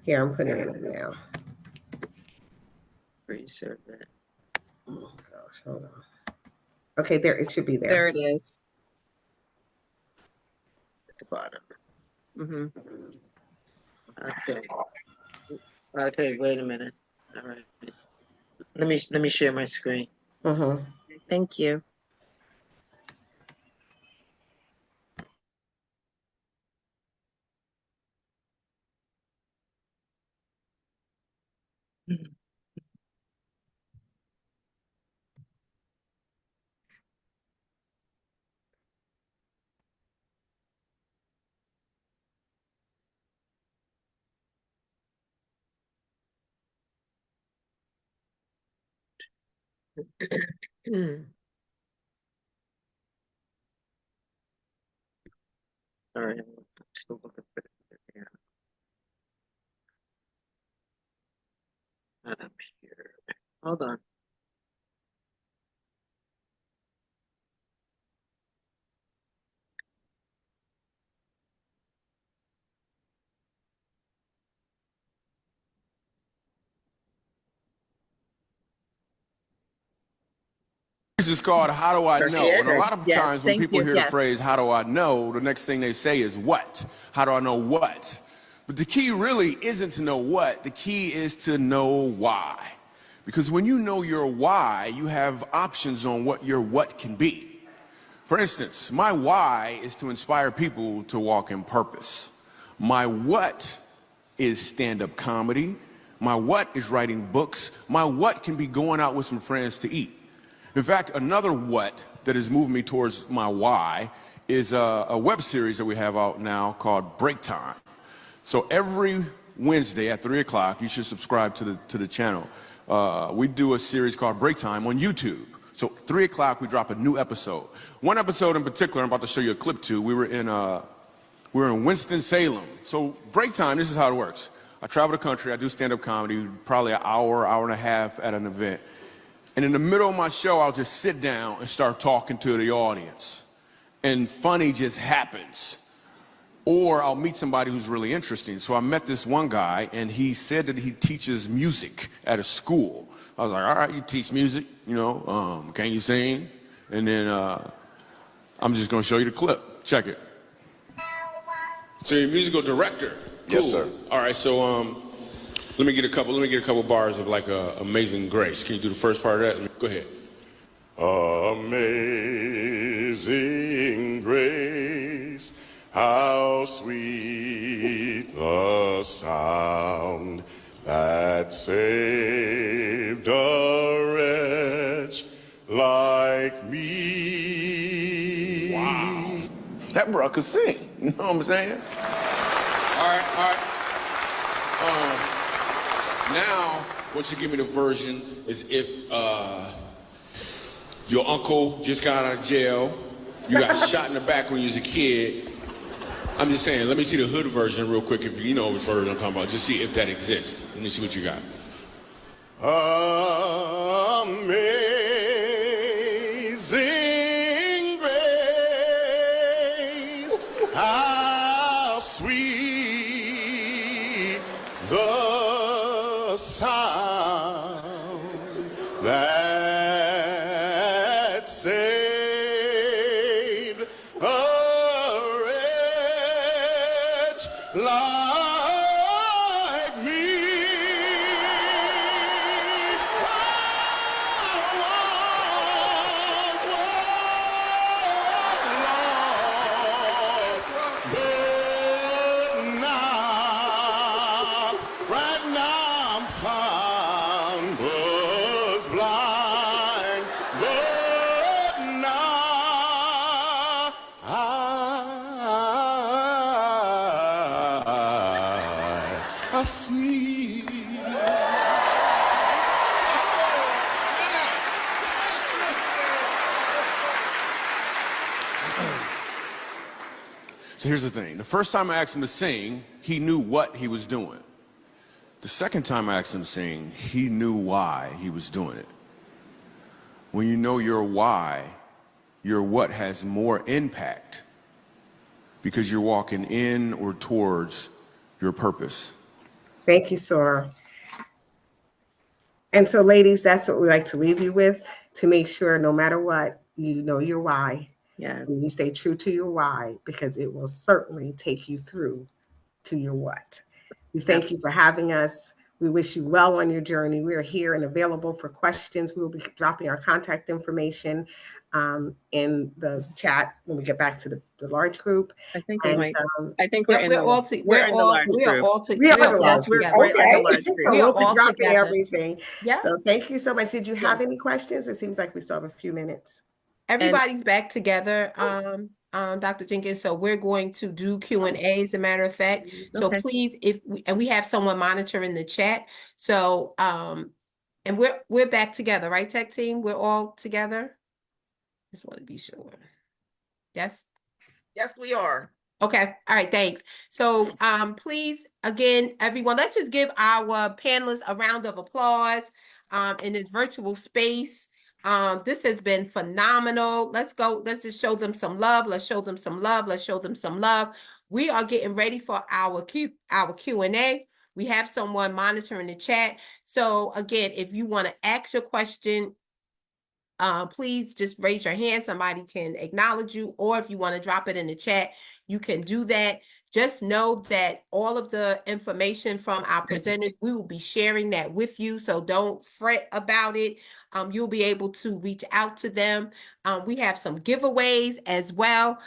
Here, I'm putting it in now. Pre-survey. Oh gosh, hold on. Okay, there, it should be there. There it is. At the bottom. Okay. Okay, wait a minute. All right. Let me share my screen. Thank you. All right. Still looking for it. Yeah. Not up here. Hold on. This is called How Do I Know? And a lot of times when people hear the phrase, how do I know? The next thing they say is what? How do I know what? But the key really isn't to know what. The key is to know why. Because when you know your why, you have options on what your what can be. For instance, my why is to inspire people to walk in purpose. My what is stand-up comedy. My what is writing books. My what can be going out with some friends to eat. In fact, another what that has moved me towards my why is a web series that we have out now called Break Time. So every Wednesday at 3 o'clock, you should subscribe to the channel. We do a series called Break Time on YouTube. So 3 o'clock, we drop a new episode. One episode in particular, I'm about to show you a clip to. We were in Winston-Salem. So Break Time, this is how it works. I travel the country, I do stand-up comedy, probably an hour, hour and a half at an event. And in the middle of my show, I'll just sit down and start talking to the audience. And funny just happens. Or I'll meet somebody who's really interesting. So I met this one guy, and he said that he teaches music at a school. I was like, all right, you teach music, you know, can you sing? And then I'm just gonna show you the clip. Check it. So you're a musical director? Cool. Yes, sir. All right, so let me get a couple bars of like Amazing Grace. Can you do the first part of that? Go ahead. Amazing grace, how sweet the sound that saved a wretch like me. Wow. That bro could sing. You know what I'm saying? All right. Now, what you give me the version is if your uncle just got out of jail, you got shot in the back when you was a kid. I'm just saying, let me see the hood version real quick, if you know which version I'm talking about. Just see if that exists. Let me see what you got. Amazing grace, how sweet the sound that saved a wretch like me. Right now I'm found, was blind, but now I see. So here's the thing. The first time I asked him to sing, he knew what he was doing. The second time I asked him to sing, he knew why he was doing it. When you know your why, your what has more impact because you're walking in or towards your purpose. Thank you, Sora. And so, ladies, that's what we like to leave you with, to make sure no matter what, you know your why. Yes. And you stay true to your why, because it will certainly take you through to your what. We thank you for having us. We wish you well on your journey. We are here and available for questions. We will be dropping our contact information in the chat when we get back to the large group. I think And, I think we're in the large group. We are the large group. Okay. So we'll be dropping everything. Yeah. So thank you so much. Did you have any questions? It seems like we still have a few minutes. Everybody's back together, Dr. Jenkins. So we're going to do Q&A, as a matter of fact. So Okay. please, and we have someone monitoring the chat. So and we're back together, right, tech team? We're all together. Just want to be sure. Yes. Yes, we are. Okay. All right. Thanks. So please, again, everyone, let's just give our panelists a round of applause in this virtual space. This has been phenomenal. Let's go. Let's just show them some love. Let's show them some love. Let's show them some love. We are getting ready for our Q&A. We have someone monitoring the chat. So again, if you want to ask your question, please just raise your hand. Somebody can acknowledge you, or if you want to drop it in the chat, you can do that. Just know that all of the information from our presenters, we will be sharing that with you. So don't fret about it. You'll be able to reach out to them. We have some giveaways as well.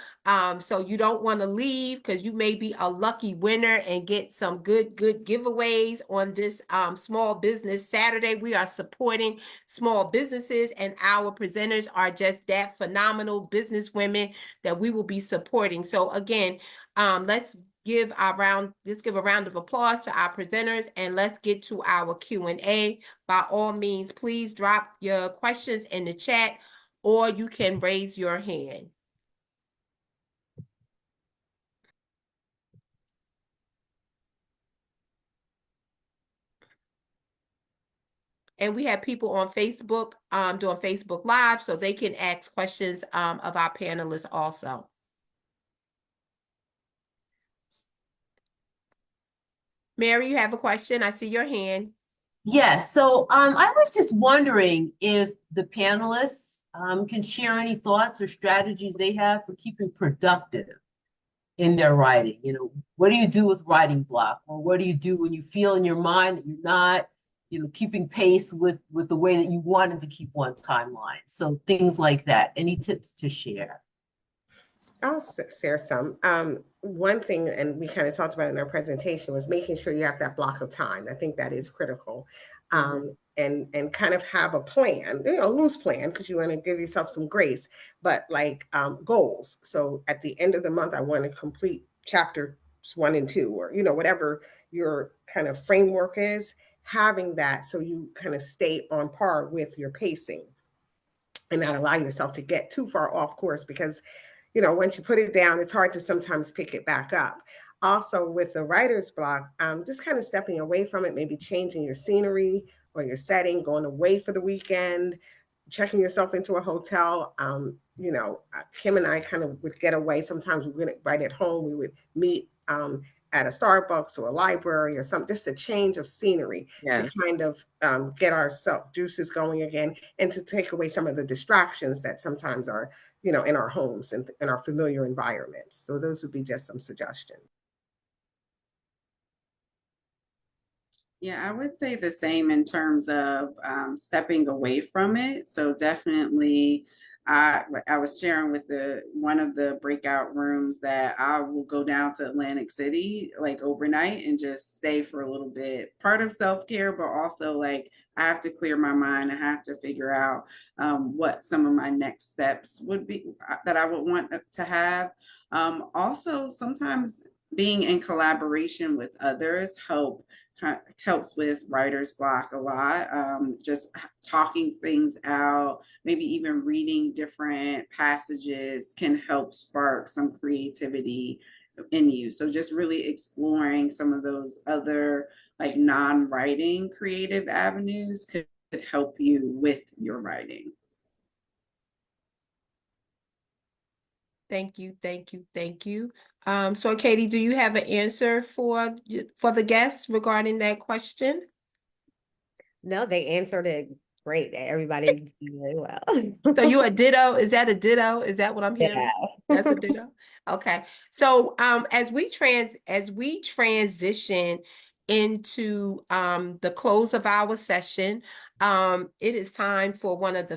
So you don't want to leave because you may be a lucky winner and get some good giveaways on this Small Business Saturday. We are supporting small businesses, and our presenters are just that phenomenal business women that we will be supporting. So again, let's give a round of applause to our presenters, and let's get to our Q&A. By all means, please drop your questions in the chat, or you can raise your hand. And we have people on Facebook doing Facebook Live, so they can ask questions of our panelists also. Mary, you have a question? I see your hand. Yes, so I was just wondering if the panelists can share any thoughts or strategies they have for keeping productive in their writing. You know, what do you do with writing block? Or what do you do when you feel in your mind that you're not, you know, keeping pace with the way that you wanted to keep one timeline? So things like that. Any tips to share? I'll share some. One thing, and we kind of talked about in our presentation, was making sure you have that block of time. I think that is critical. And kind of have a plan, you know, loose plan, because you want to give yourself some grace, but like goals. So at the end of the month, I want to complete chapters 1 and 2, or, you know, whatever your kind of framework is, having that so you kind of stay on par with your pacing and not allow yourself to get too far off course, because, you know, once you put it down, it's hard to sometimes pick it back up. Also, with the writer's block, just kind of stepping away from it, maybe changing your scenery or your setting, going away for the weekend, checking yourself into a hotel. You know, Kim and I kind of would get away. Sometimes we wouldn't write at home. We would meet at a Starbucks or a library or something, just a change of scenery to kind of get our self juices going again, and to take away some of the distractions that sometimes are, you know, in our homes and in our familiar environments. So those would be just some suggestions. Yeah, I would say the same in terms of stepping away from it. So definitely, I was sharing with one of the breakout rooms that I will go down to Atlantic City like overnight and just stay for a little bit. Part of self-care, but also like I have to clear my mind. I have to figure out what some of my next steps would be that I would want to have. Also, sometimes being in collaboration with others helps with writer's block a lot. Just talking things out, maybe even reading different passages can help spark some creativity in you. So just really exploring some of those other like non-writing creative avenues could help you with your writing. Thank you, thank you, thank you. So Katie, do you have an answer for the guests regarding that question? No, they answered it great. Everybody did really well. So you a ditto? Is that a ditto? Is that what I'm hearing? Yeah. That's a ditto. Okay. So as we transition into the close of our session, it is time for one of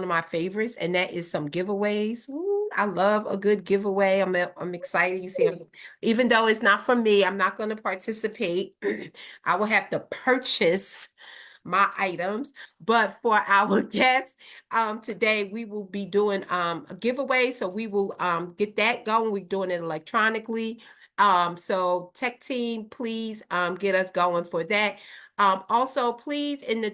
my favorites, and that is some giveaways. Ooh, I love a good giveaway. I'm excited. You see, even though it's not for me, I'm not going to participate. I will have to purchase my items, but for our guests today, we will be doing a giveaway, so we will get that going. We're doing it electronically, so tech team, please get us going for that. Also, please, in the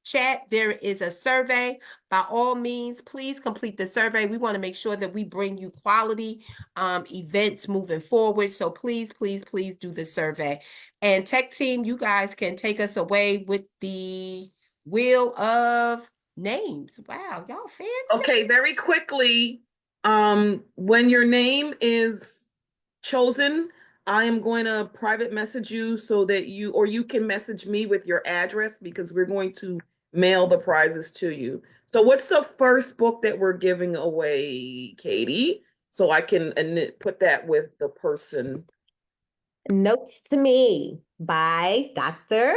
chat, there is a survey. By all means, please complete the survey. We want to make sure that we bring you quality events moving forward, so please do the survey. And tech team, you guys can take us away with the wheel of names. Wow, y'all fancy. Okay, very quickly, when your name is chosen, I am going to private message you so that you can message me with your address, because we're going to mail the prizes to you. So what's the first book that we're giving away, Katie? so I can put that with the person. Notes to Me by Dr.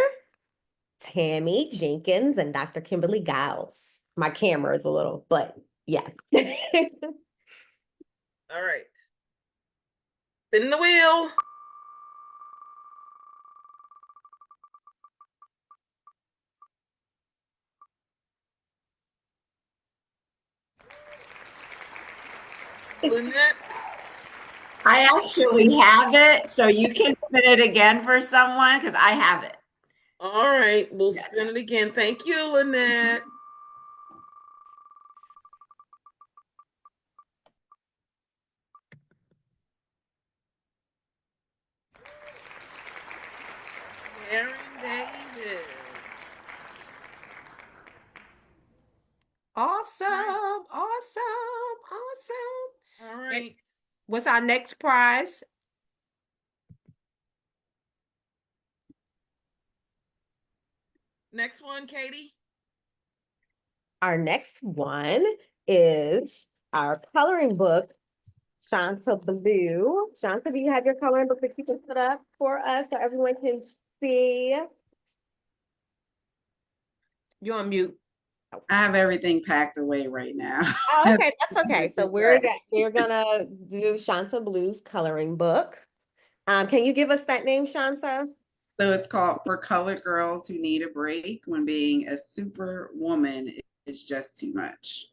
Tammy Jenkins and Dr. Kimberly Giles. My camera is a little, but yeah. All right. Spin the wheel. Lynette. I actually have it, so you can spin it again for someone because I have it. All right, we'll spin it again. Thank you, Lynette. Karen Davis. Awesome, awesome, awesome. All right. What's our next prize? Next one, Katie. Our next one is our coloring book, Shanta Blue. Shanta, do you have your coloring book that you can put up for us so everyone can see? You're on mute. I have everything packed away right now. Oh, okay, that's okay. So we're gonna do Shanta Blue's coloring book. Can you give us that name, Shanta? So it's called For Colored Girls Who Need a Break When Being a Super Woman is Just Too Much.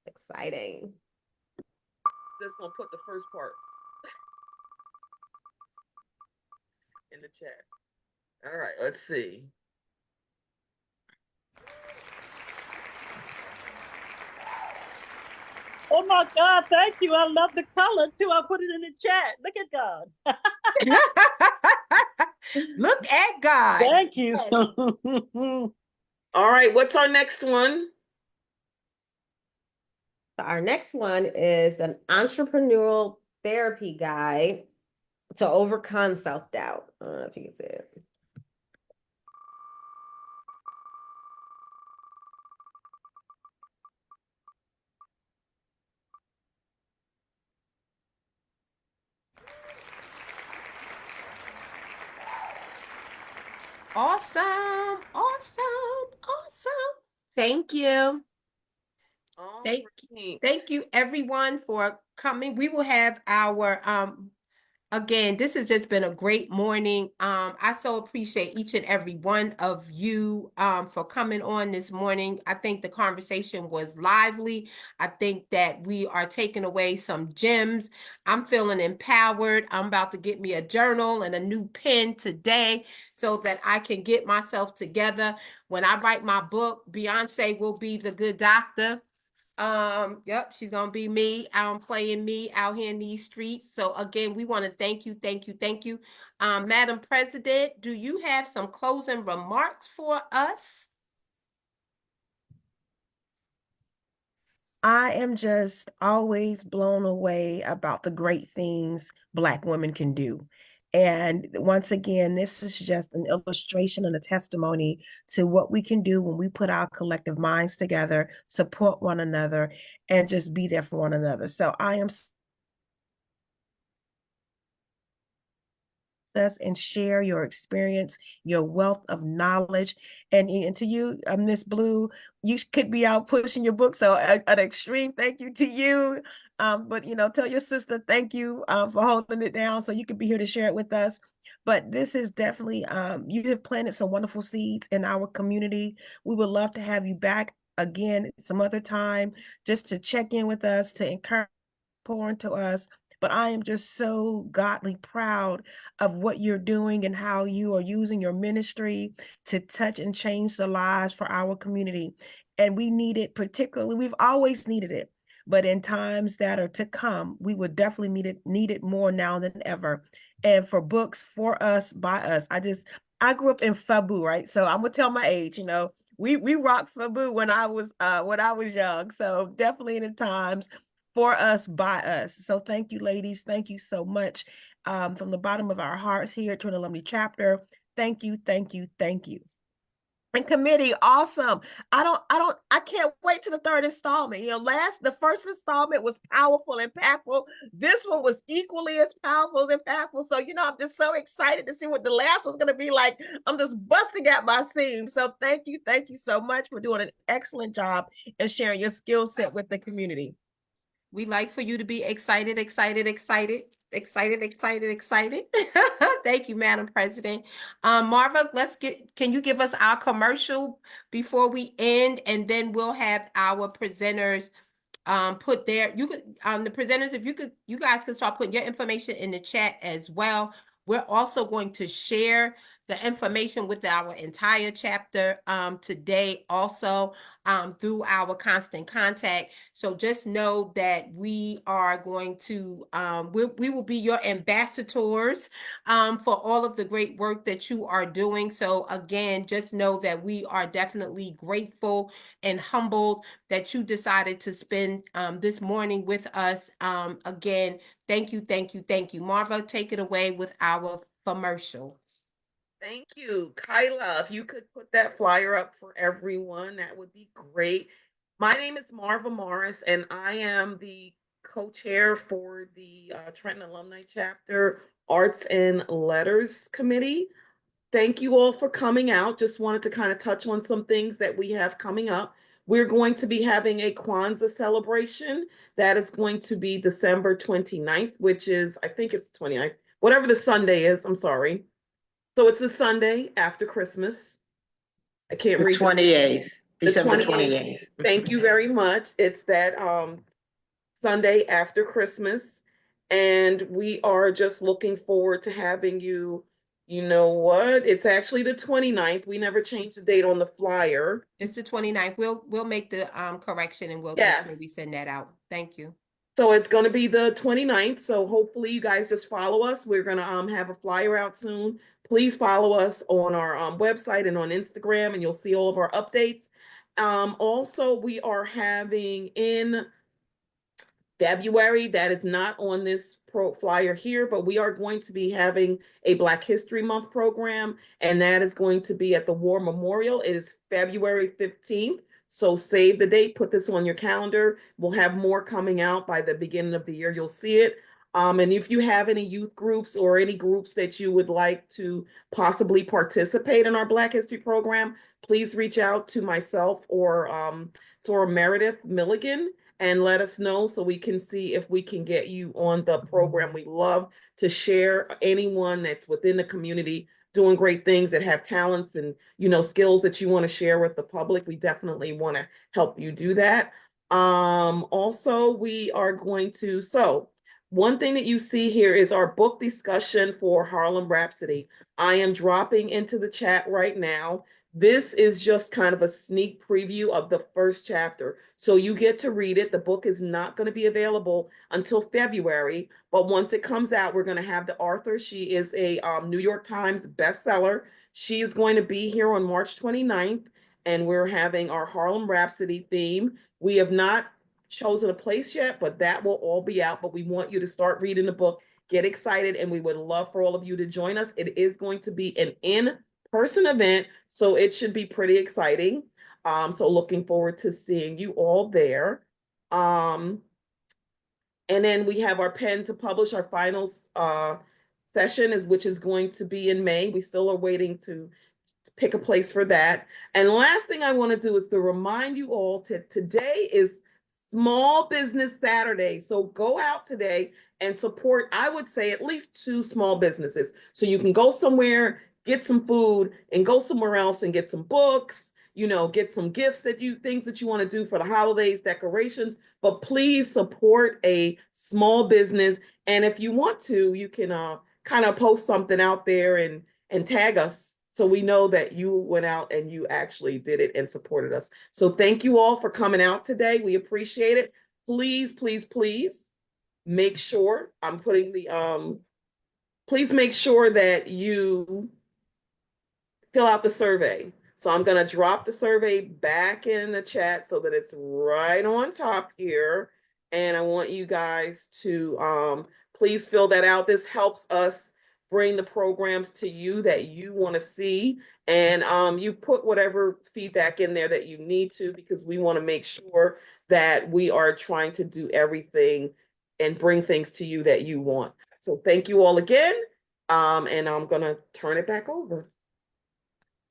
Exciting. Just gonna put the first part in the chat. All right, let's see. Oh my God, thank you. I love the color too. I'll put it in the chat. Look at God. Look at God. Thank you. All right, what's our next one? Our next one is an entrepreneurial therapy guide to overcome self-doubt. I don't know if you can see it. Awesome, awesome, awesome. Thank you. Thank you everyone for coming. We will have our again, this has just been a great morning. I so appreciate each and every one of you for coming on this morning. I think the conversation was lively. I think that we are taking away some gems. I'm feeling empowered. I'm about to get me a journal and a new pen today so that I can get myself together. When I write my book, Beyonce will be the good doctor. Yep, she's gonna be me. I'm playing me out here in these streets. So again, we want to thank you. Madam President, do you have some closing remarks for us? I am just always blown away about the great things Black women can do. And once again, this is just an illustration and a testimony to what we can do when we put our collective minds together, support one another, and just be there for one another. So I am us and share your experience, your wealth of knowledge. And to you, Miss Blue, you could be out pushing your book. So an extreme thank you to you. But tell your sister thank you for holding it down so you could be here to share it with us. But this is definitely, you have planted some wonderful seeds in our community. We would love to have you back again some other time just to check in with us, to encourage, pour into us. But I am just so godly proud of what you're doing and how you are using your ministry to touch and change the lives for our community. And we need it particularly, we've always needed it, but in times that are to come, we would definitely need it more now than ever. And for books for us, by us. I grew up in FABU, right? So I'm gonna tell my age, we rocked FABU when I was young. So definitely in the times for us, by us. So thank you, ladies. Thank you so much. From the bottom of our hearts here at Trinity Alumni Chapter. Thank you, thank you, thank you. And committee, awesome. I can't wait to the third installment. The first installment was powerful, impactful. This one was equally as powerful, impactful. So, I'm just so excited to see what the last one's going to be like. I'm just busting at my seams. So thank you so much for doing an excellent job and sharing your skill set with the community. We like for you to be excited, excited, excited, excited, excited, excited. Thank you, Madam President. Marva, can you give us our commercial before we end, and then we'll have our presenters put the presenters, if you guys can start putting your information in the chat as well. We're also going to share the information with our entire chapter today also through our constant contact. So just know that we are going to, we will be your ambassadors for all of the great work that you are doing. So again, just know that we are definitely grateful and humbled that you decided to spend this morning with us. Again, thank you, thank you, thank you. Marva, take it away with our commercial. Thank you. Kyla, if you could put that flyer up for everyone, that would be great. My name is Marva Morris, and I am the co-chair for the Trenton Alumni Chapter Arts and Letters Committee. Thank you all for coming out. Just wanted to kind of touch on some things that we have coming up. We're going to be having a Kwanzaa celebration. That is going to be December 29th, which is, I think it's 29th, whatever the Sunday is, I'm sorry. So it's the Sunday after Christmas. I can't read. 28th, December 28th. Thank you very much. It's that Sunday after Christmas. And we are just looking forward to having you. You know what? It's actually the 29th. We never changed the date on the flyer. It's the 29th. We'll make the correction and we'll maybe send that out. Thank you. So it's going to be the 29th. So hopefully you guys just follow us. We're going to have a flyer out soon. Please follow us on our website and on Instagram, and you'll see all of our updates. Also, we are having in February, that is not on this flyer here, but we are going to be having a Black History Month program, and that is going to be at the War Memorial. It is February 15th. So save the date, put this on your calendar. We'll have more coming out by the beginning of the year. You'll see it. And if you have any youth groups or any groups that you would like to possibly participate in our Black History program, please reach out to myself or Meredith Milligan and let us know so we can see if we can get you on the program. We love to share anyone that's within the community doing great things, that have talents and, skills that you want to share with the public. We definitely want to help you do that. Also, we are going to, one thing that you see here is our book discussion for Harlem Rhapsody. I am dropping into the chat right now. This is just kind of a sneak preview of the first chapter. So you get to read it. The book is not going to be available until February, but once it comes out, we're going to have the author. She is a New York Times bestseller. She is going to be here on March 29th, and we're having our Harlem Rhapsody theme. We have not chosen a place yet, but that will all be out. But we want you to start reading the book, get excited, and we would love for all of you to join us. It is going to be an in-person event, so it should be pretty exciting. So looking forward to seeing you all there. And then we have our pen to publish our final session, which is going to be in May. We still are waiting to pick a place for that. And last thing I want to do is to remind you all today is Small Business Saturday. So go out today and support, I would say, at least 2 small businesses. So you can go somewhere, get some food, and go somewhere else and get some books, get some gifts things that you want to do for the holidays, decorations, but please support a small business. And if you want to, you can kind of post something out there and tag us so we know that you went out and you actually did it and supported us. So thank you all for coming out today. We appreciate it. Please, please, please make sure I'm putting the, please make sure that you fill out the survey. So I'm going to drop the survey back in the chat so that it's right on top here. And I want you guys to please fill that out. This helps us bring the programs to you that you want to see. And you put whatever feedback in there that you need to, because we want to make sure that we are trying to do everything and bring things to you that you want. So thank you all again. And I'm going to turn it back over.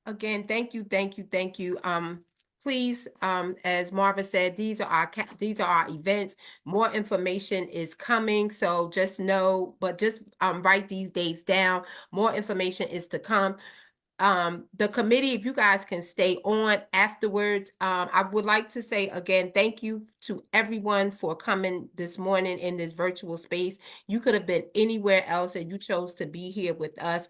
Again, thank you, thank you, thank you. Please, as Marva said, these are our events. More information is coming, so just know, but just write these dates down. More information is to come. The committee, if you guys can stay on afterwards, I would like to say again, thank you to everyone for coming this morning in this virtual space. You could have been anywhere else and you chose to be here with us.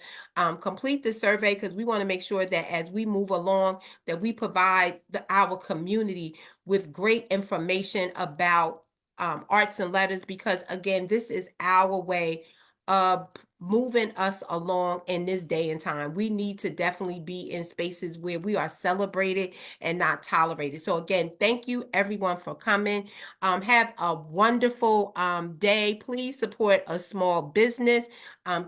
Complete the survey, because we want to make sure that as we move along, that we provide our community with great information about arts and letters, because again, this is our way of moving us along in this day and time. We need to definitely be in spaces where we are celebrated and not tolerated. So again, thank you everyone for coming. Have a wonderful day. Please support a small business.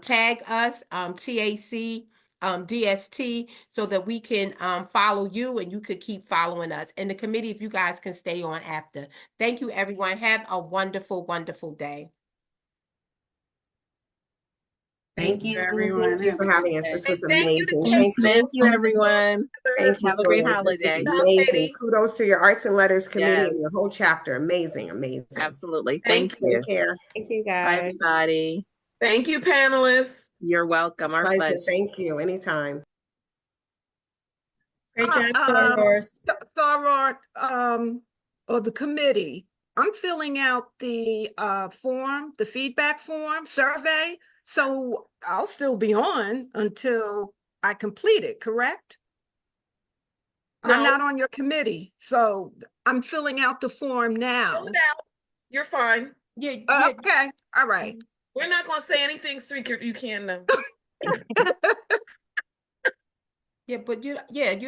Tag us, TAC, DST, so that we can follow you and you could keep following us. And the committee, if you guys can stay on after. Thank you everyone. Have a wonderful, wonderful day. Thank you. Thank you for having us. This was Thank you to amazing. Thank you, everyone. Thank you Have a so great much. This was holiday. amazing. Kudos to your Arts and Letters Committee and Yes. your whole chapter. Amazing, amazing. Absolutely. Thank Thank you. Take care. Thank you, Bye, guys. everybody. Thank you, panelists. You're welcome. Our Pleasure. pleasure. Thank you. Anytime. Great job, Um, Sorors. Soror, or the committee, I'm filling out the form, the feedback form, survey. So I'll still be on until I complete it, correct? I'm No. not on your committee, so I'm filling out the form now. Fill it out. You're fine. Yeah, Okay, all right. We're not going to say anything secret you can't know. Yeah, but you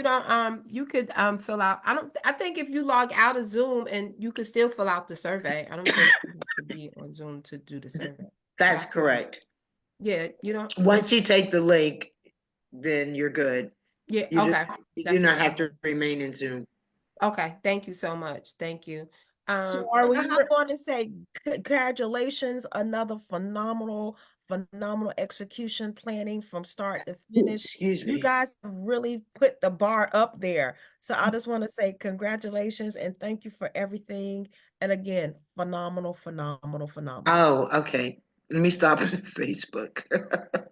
don't you could fill out. I think if you log out of Zoom and you could still fill out the survey. I don't think you have to be on Zoom to do the survey. That's correct. Yeah, you don't. Once you take the link, then you're good. Yeah, You okay. You That's do not fine. have to remain in Zoom. Okay, thank you so much. Thank you. So are we going to say congratulations, another phenomenal execution planning from start to finish. Excuse me. You guys have really put the bar up there. So I just want to say congratulations and thank you for everything. And again, phenomenal. Oh, okay. Let me stop on Facebook.